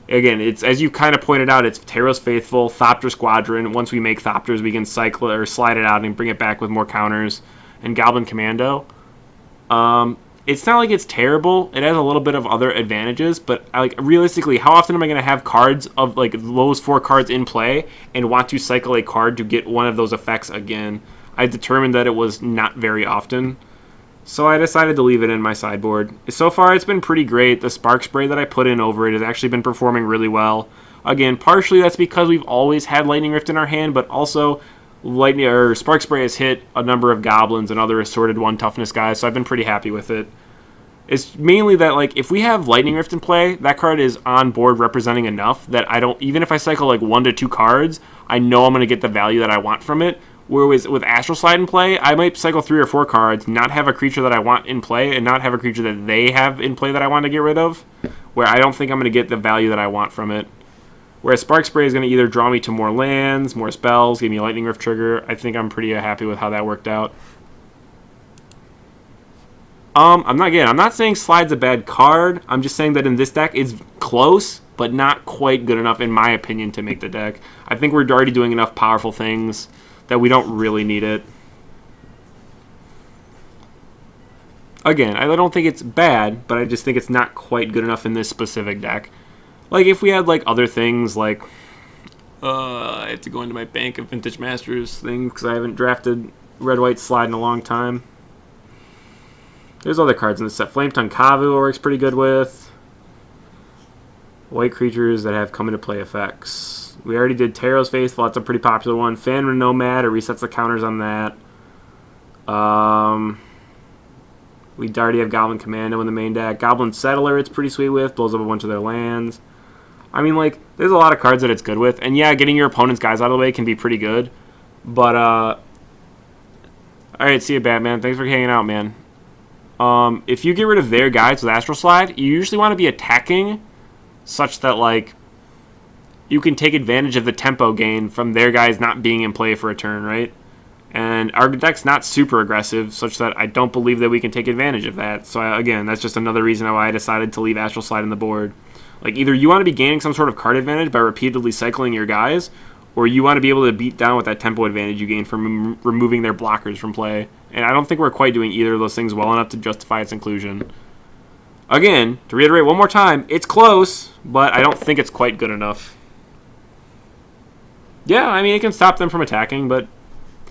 Again, it's, as you kind of pointed out, it's Teros Faithful, Thopter Squadron. Once we make Thopters, we can cycle or slide it out and bring it back with more counters, and Goblin Commando. It's not like it's terrible. It has a little bit of other advantages, but like realistically, how often am I going to have cards of like those 4 cards in play and want to cycle a card to get one of those effects again? I determined that it was not very often, so I decided to leave it in my sideboard. So far, it's been pretty great. The Spark Spray that I put in over it has actually been performing really well. Again, partially that's because we've always had Lightning Rift in our hand, but also Spark Spray has hit a number of goblins and other assorted 1 toughness guys, so I've been pretty happy with it. It's mainly that, like, if we have Lightning Rift in play, that card is on board representing enough that I don't, even if I cycle like 1 to 2 cards, I know I'm going to get the value that I want from it. Whereas with Astral Slide in play, I might cycle 3 or 4 cards, not have a creature that I want in play, and not have a creature that they have in play that I want to get rid of, where I don't think I'm going to get the value that I want from it. Whereas Spark Spray is going to either draw me to more lands, more spells, give me a Lightning Rift trigger. I think I'm pretty happy with how that worked out. I'm not saying Slide's a bad card. I'm just saying that in this deck, it's close, but not quite good enough, in my opinion, to make the deck. I think we're already doing enough powerful things that we don't really need it. Again, I don't think it's bad, but I just think it's not quite good enough in this specific deck. Like, if we had, like, other things, like, I have to go into my Bank of Vintage Masters thing, because I haven't drafted Red-White Slide in a long time. There's other cards in this set. Flametongue Kavu works pretty good with. White creatures that have come into play effects. We already did Teros Faithful, that's a pretty popular one. Phantom Nomad, it resets the counters on that. We already have Goblin Commando in the main deck. Goblin Settler, it's pretty sweet with, blows up a bunch of their lands. I mean, like, there's a lot of cards that it's good with. And yeah, getting your opponent's guys out of the way can be pretty good. But, alright, see you, Batman. Thanks for hanging out, man. If you get rid of their guys with Astral Slide, you usually want to be attacking such that, like, you can take advantage of the tempo gain from their guys not being in play for a turn, right? And our deck's not super aggressive, such that I don't believe that we can take advantage of that. So, again, that's just another reason why I decided to leave Astral Slide on the board. Like, either you want to be gaining some sort of card advantage by repeatedly cycling your guys, or you want to be able to beat down with that tempo advantage you gain from removing their blockers from play. And I don't think we're quite doing either of those things well enough to justify its inclusion. Again, to reiterate one more time, it's close, but I don't think it's quite good enough. Yeah, I mean, it can stop them from attacking, but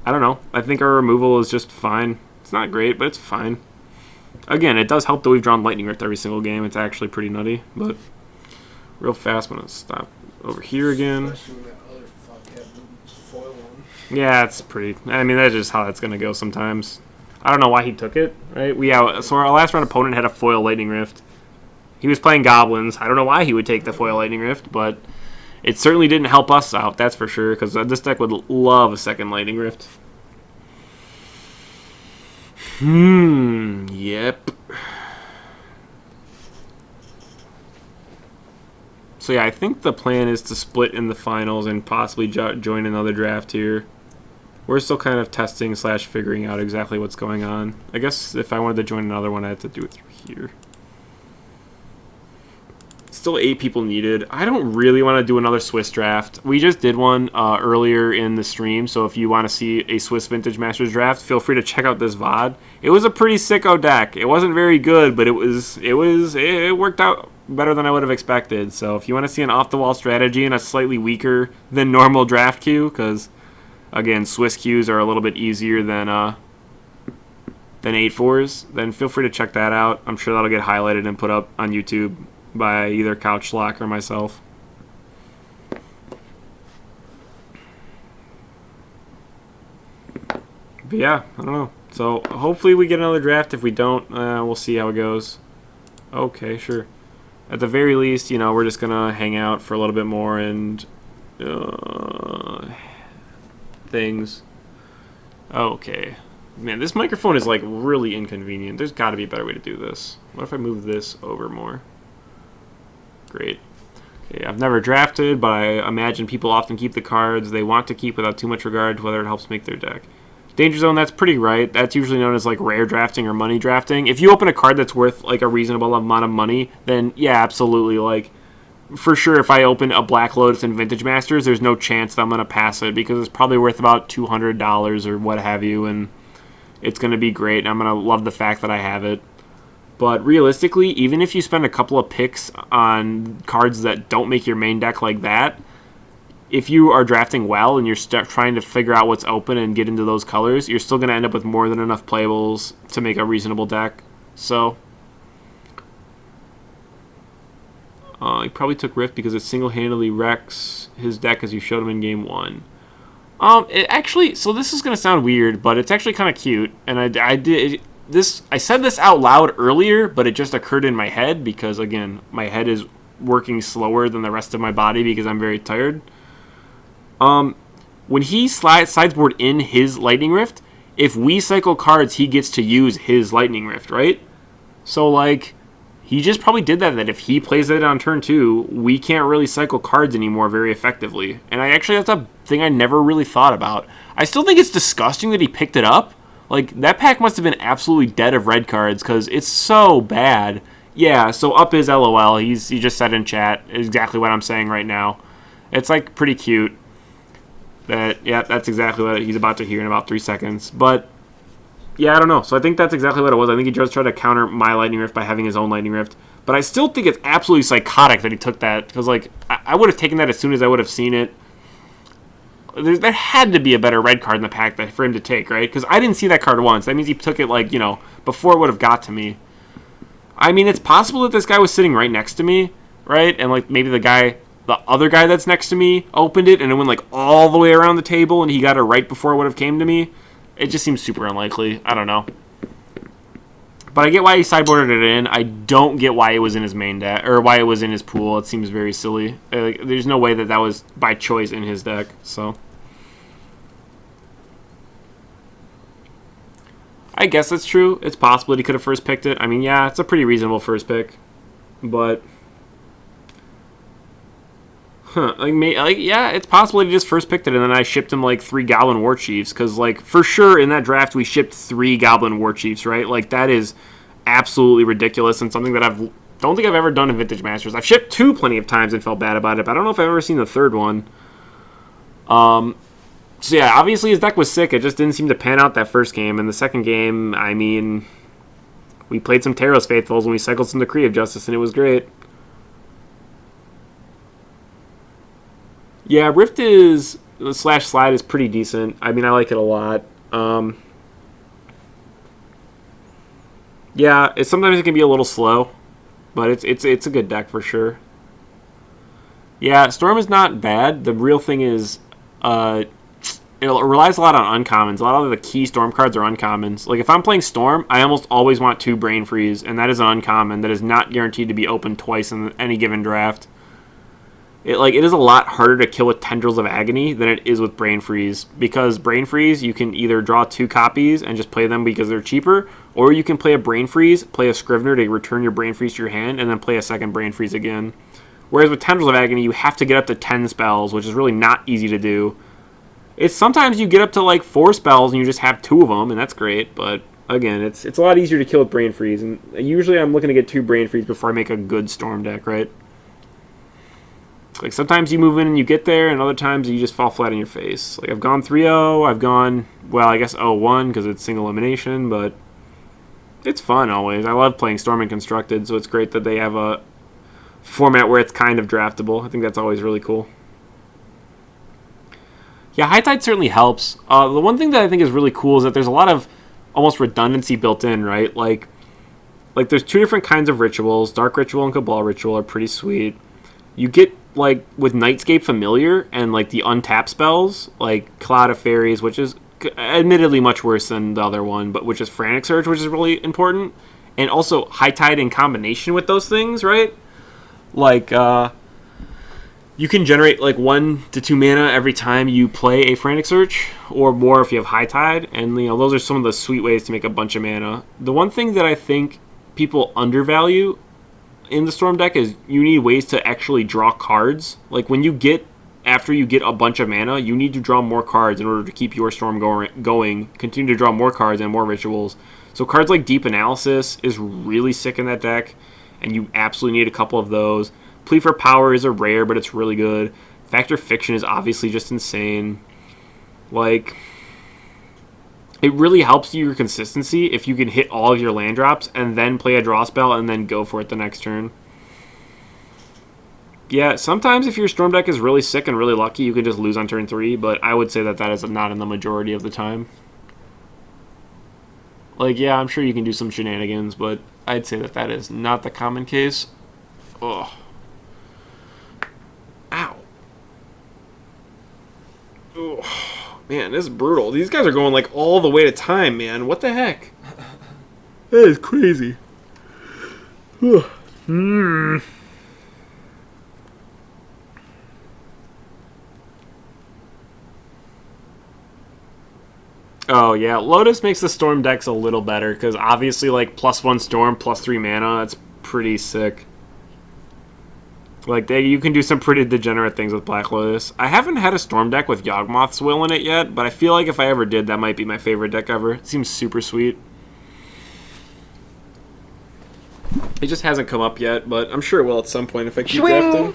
I don't know. I think our removal is just fine. It's not great, but it's fine. Again, it does help that we've drawn Lightning Rift every single game. It's actually pretty nutty, but real fast, I'm going to stop over here again. Especially when that other fuck had the foil on. Yeah, it's pretty... I mean, that's just how that's going to go sometimes. I don't know why he took it, right? So our last round opponent had a foil Lightning Rift. He was playing Goblins. I don't know why he would take the foil Lightning Rift, but it certainly didn't help us out, that's for sure, because this deck would love a second Lightning Rift. Yep. So yeah, I think the plan is to split in the finals and possibly join another draft here. We're still kind of testing / figuring out exactly what's going on. I guess if I wanted to join another one, I had to do it through here. Still 8 people needed. I don't really want to do another Swiss draft. We just did one earlier in the stream, so if you want to see a Swiss Vintage Masters draft, feel free to check out this VOD. It was a pretty sicko deck. It wasn't very good, but it worked out better than I would have expected. So if you want to see an off-the-wall strategy and a slightly weaker than normal draft queue, because again, Swiss queues are a little bit easier than 8-4s, then feel free to check that out. I'm sure that'll get highlighted and put up on YouTube by either Couch Schlock or myself. But yeah, I don't know. So hopefully we get another draft. If we don't, we'll see how it goes. Okay, sure. At the very least, you know, we're just gonna hang out for a little bit more and things. Okay. Man, this microphone is like really inconvenient. There's got to be a better way to do this. What if I move this over more? Great. Okay, I've never drafted, but I imagine people often keep the cards they want to keep without too much regard to whether it helps make their deck. Danger Zone, that's pretty right. That's usually known as like rare drafting or money drafting. If you open a card that's worth like a reasonable amount of money, then yeah, absolutely. Like, for sure, if I open a Black Lotus and Vintage Masters, there's no chance that I'm going to pass it because it's probably worth about $200 or what have you, and it's going to be great, and I'm going to love the fact that I have it. But realistically, even if you spend a couple of picks on cards that don't make your main deck like that, if you are drafting well and you're trying to figure out what's open and get into those colors, you're still going to end up with more than enough playables to make a reasonable deck. So, he probably took Rift because it single-handedly wrecks his deck as you showed him in Game 1. So this is going to sound weird, but it's actually kind of cute. And I said this out loud earlier, but it just occurred in my head because, again, my head is working slower than the rest of my body because I'm very tired. When he sideboard in his Lightning Rift, if we cycle cards, he gets to use his Lightning Rift, right? So, like, he just probably did that if he plays it on turn 2, we can't really cycle cards anymore very effectively. And that's a thing I never really thought about. I still think it's disgusting that he picked it up. Like, that pack must have been absolutely dead of red cards because it's so bad. Yeah, so up is LOL. He just said in chat exactly what I'm saying right now. It's, like, pretty cute. That's exactly what he's about to hear in about 3 seconds. But, yeah, I don't know. So I think that's exactly what it was. I think he just tried to counter my Lightning Rift by having his own Lightning Rift. But I still think it's absolutely psychotic that he took that. Because, like, I would have taken that as soon as I would have seen it. There had to be a better red card in the pack for him to take, right? Because I didn't see that card once. That means he took it, like, you know, before it would have got to me. I mean, it's possible that this guy was sitting right next to me, right? And, like, maybe the other guy that's next to me opened it and it went, like, all the way around the table and he got it right before it would have came to me. It just seems super unlikely. I don't know. But I get why he sideboarded it in. I don't get why it was in his main deck, or why it was in his pool. It seems very silly. Like, there's no way that was by choice in his deck, so... I guess that's true. It's possible that he could have first picked it. I mean, yeah, it's a pretty reasonable first pick. But... yeah, it's possible he just first picked it, and then I shipped him, like, 3 Goblin War Chiefs. Because, like, for sure, in that draft, we shipped 3 Goblin War Chiefs, right? Like, that is absolutely ridiculous, and something that don't think I've ever done in Vintage Masters. I've shipped 2 plenty of times and felt bad about it, but I don't know if I've ever seen the third one. So yeah, obviously his deck was sick. It just didn't seem to pan out that first game. And the second game, I mean, we played some Taros Faithfuls and we cycled some Decree of Justice, and it was great. Yeah, Rift is / Slide is pretty decent. I mean, I like it a lot. Yeah, sometimes it can be a little slow, but it's a good deck for sure. Yeah, Storm is not bad. The real thing is, it relies a lot on uncommons. A lot of the key Storm cards are uncommons. Like, if I'm playing Storm, I almost always want 2 Brain Freeze, and that is an uncommon that is not guaranteed to be opened twice in any given draft. It is a lot harder to kill with Tendrils of Agony than it is with Brain Freeze, because Brain Freeze, you can either draw 2 copies and just play them because they're cheaper, or you can play a Brain Freeze, play a Scrivener to return your Brain Freeze to your hand, and then play a second Brain Freeze again. Whereas with Tendrils of Agony, you have to get up to 10 spells, which is really not easy to do. It's sometimes you get up to like 4 spells and you just have 2 of them, and that's great. But again, it's a lot easier to kill with Brain Freeze, and usually I'm looking to get 2 Brain Freeze before I make a good Storm deck, right? Like, sometimes you move in and you get there, and other times you just fall flat on your face. Like, I've gone 3-0, I've gone, well, I guess 0-1 because it's single elimination, but it's fun always. I love playing Storm and Constructed, so it's great that they have a format where it's kind of draftable. I think that's always really cool. Yeah, High Tide certainly helps. The one thing that I think is really cool is that there's a lot of almost redundancy built in, right? Like there's 2 different kinds of rituals. Dark Ritual and Cabal Ritual are pretty sweet. You get, like, with Nightscape Familiar and, like, the untap spells, like Cloud of Fairies, which is admittedly much worse than the other one, but which is Frantic Surge, which is really important. and also High Tide in combination with those things, right? Like, you can generate like 1 to 2 mana every time you play a Frantic Search, or more if you have High Tide, and those are some of the sweet ways to make a bunch of mana. The one thing that I think people undervalue in the Storm deck is you need ways to actually draw cards. Like after you get a bunch of mana, you need to draw more cards in order to keep your Storm going, continue to draw more cards and more rituals. So cards like Deep Analysis is really sick in that deck, and you absolutely need a couple of those. Plea for Power is a rare, but it's really good. Factor Fiction is obviously just insane. Like, it really helps your consistency if you can hit all of your land drops and then play a draw spell and then go for it the next turn. Yeah, sometimes if your Storm deck is really sick and really lucky, you can just lose on turn 3, but I would say that is not in the majority of the time. Like, yeah, I'm sure you can do some shenanigans, but I'd say that is not the common case. Ugh. Ow. Ugh. Man, this is brutal. These guys are going like all the way to time, man. What the heck? That is crazy. Oh, yeah. Lotus makes the Storm decks a little better, because obviously, like, +1 Storm, +3 mana, that's pretty sick. Like, you can do some pretty degenerate things with Black Lotus. I haven't had a Storm deck with Yawgmoth's Will in it yet, but I feel like if I ever did, that might be my favorite deck ever. It seems super sweet. It just hasn't come up yet, but I'm sure it will at some point if I keep drafting.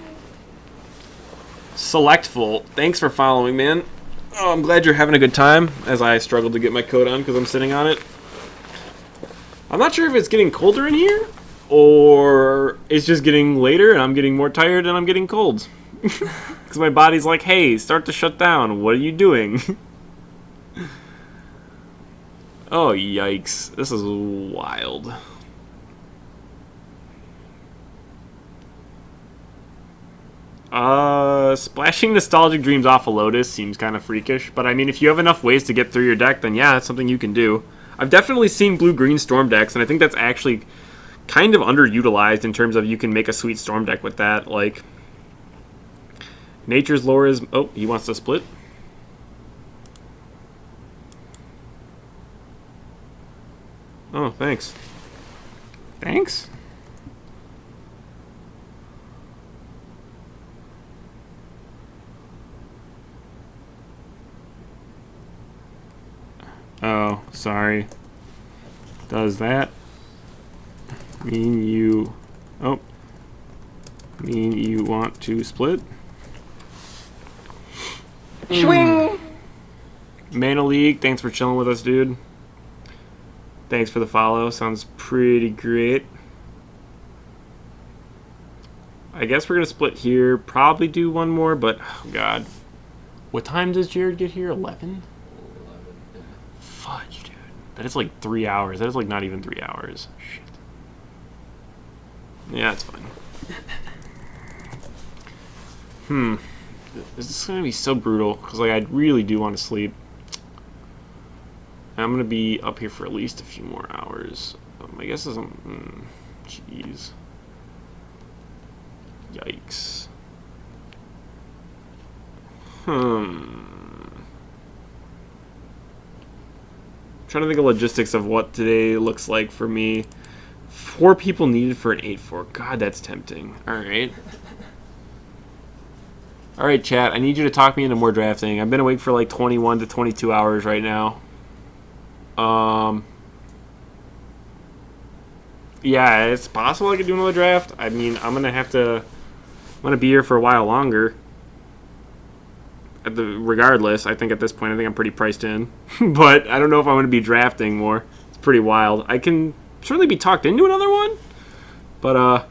Selectful, thanks for following, man. Oh, I'm glad you're having a good time, as I struggled to get my coat on because I'm sitting on it. I'm not sure if it's getting colder in here, or it's just getting later and I'm getting more tired and I'm getting cold. Because my body's like, hey, start to shut down. What are you doing? Oh, yikes. This is wild. Splashing Nostalgic Dreams off a Lotus seems kind of freakish, but I mean, if you have enough ways to get through your deck, then yeah, that's something you can do. I've definitely seen blue-green Storm decks, and I think that's actually kind of underutilized in terms of you can make a sweet Storm deck with that. Like, Nature's Lore is... Oh, he wants to split? Oh, thanks. Thanks? Oh, sorry. Does that mean you... Oh. Mean you want to split? Swing! Mana League, thanks for chilling with us, dude. Thanks for the follow. Sounds pretty great. I guess we're going to split here. Probably do one more, but... Oh, God. What time does Jared get here? 11? Fudge, dude. That is like 3 hours. That is like not even 3 hours. Shit. Yeah, it's fine. This is going to be so brutal, because like, I really do want to sleep. I'm going to be up here for at least a few more hours. I guess it's... Jeez. Yikes. Trying to think of logistics of what today looks like for me. 4 people needed for an 8-4. God, that's tempting. Alright. Alright, chat. I need you to talk me into more drafting. I've been awake for like 21 to 22 hours right now. Yeah, it's possible I could do another draft. I mean, I'm going to be here for a while longer. Regardless, I think at this point, I think I'm pretty priced in. But I don't know if I'm going to be drafting more. It's pretty wild. I can certainly be talked into another one. But, I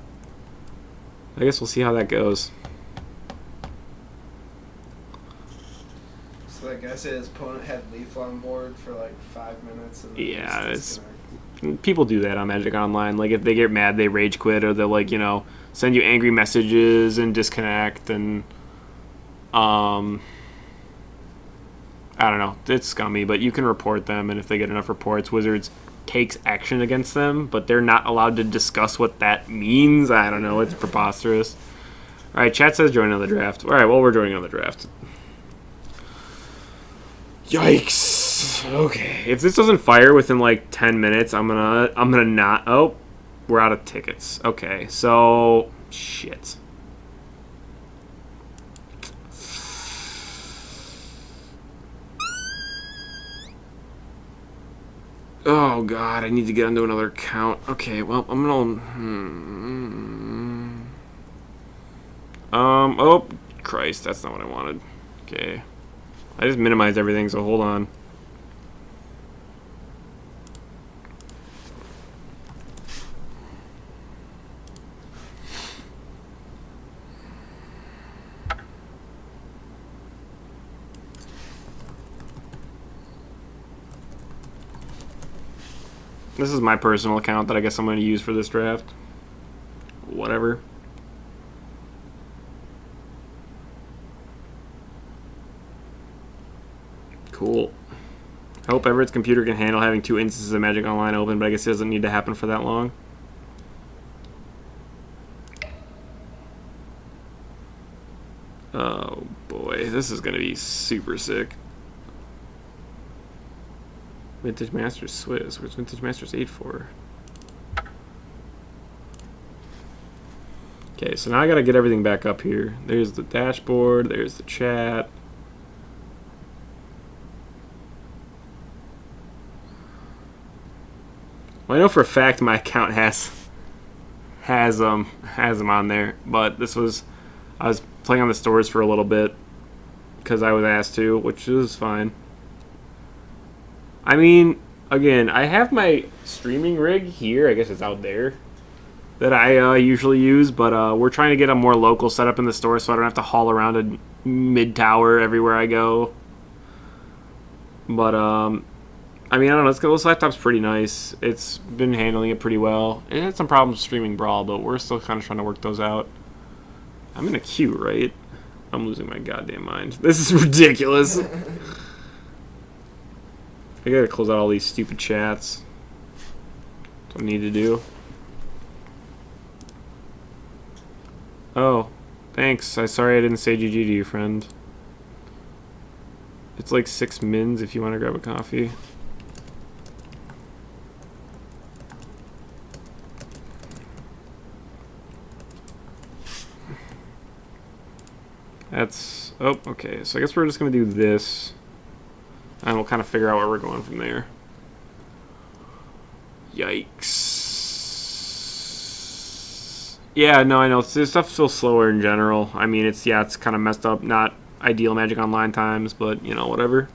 guess we'll see how that goes. So that guy said his opponent had Leaf on board for like 5 minutes. And Yeah, it's people do that on Magic Online. Like, if they get mad, they rage quit, or they'll, like, send you angry messages and disconnect, and, I don't know. It's scummy, but you can report them, and if they get enough reports, Wizards takes action against them, but they're not allowed to discuss what that means. I don't know. It's preposterous. All right, chat says join on the draft. All right, well, we're joining on the draft. Yikes. Okay. If this doesn't fire within like 10 minutes, I'm gonna not. Oh, we're out of tickets. Okay, so shit. Oh god, I need to get onto another account. Okay, well, I'm gonna. Oh Christ, that's not what I wanted. Okay, I just minimized everything, so hold on. This is my personal account that I guess I'm going to use for this draft. Whatever. Cool. I hope Everett's computer can handle having 2 instances of Magic Online open, but I guess it doesn't need to happen for that long. Oh boy, this is going to be super sick. Vintage Masters Swiss. Where's Vintage Masters 8 for? Okay, so now I gotta get everything back up here. There's the dashboard, there's the chat. Well, I know for a fact my account has them on there, but I was playing on the stores for a little bit because I was asked to, which is fine. I mean, again, I have my streaming rig here. I guess it's out there that I usually use, but we're trying to get a more local setup in the store so I don't have to haul around a mid-tower everywhere I go. But, I mean, I don't know. This laptop's pretty nice. It's been handling it pretty well. It had some problems streaming Brawl, but we're still kind of trying to work those out. I'm in a queue, right? I'm losing my goddamn mind. This is ridiculous. I gotta close out all these stupid chats. That's what I need to do. Oh, thanks. Sorry I didn't say GG to you, friend. It's like 6 mins if you want to grab a coffee. That's... Oh, okay. So I guess we're just gonna do this. And we'll kind of figure out where we're going from there. Yikes. Yeah, no, I know. This stuff feels slower in general. I mean, it's kind of messed up. Not ideal Magic Online times, but, you know, whatever.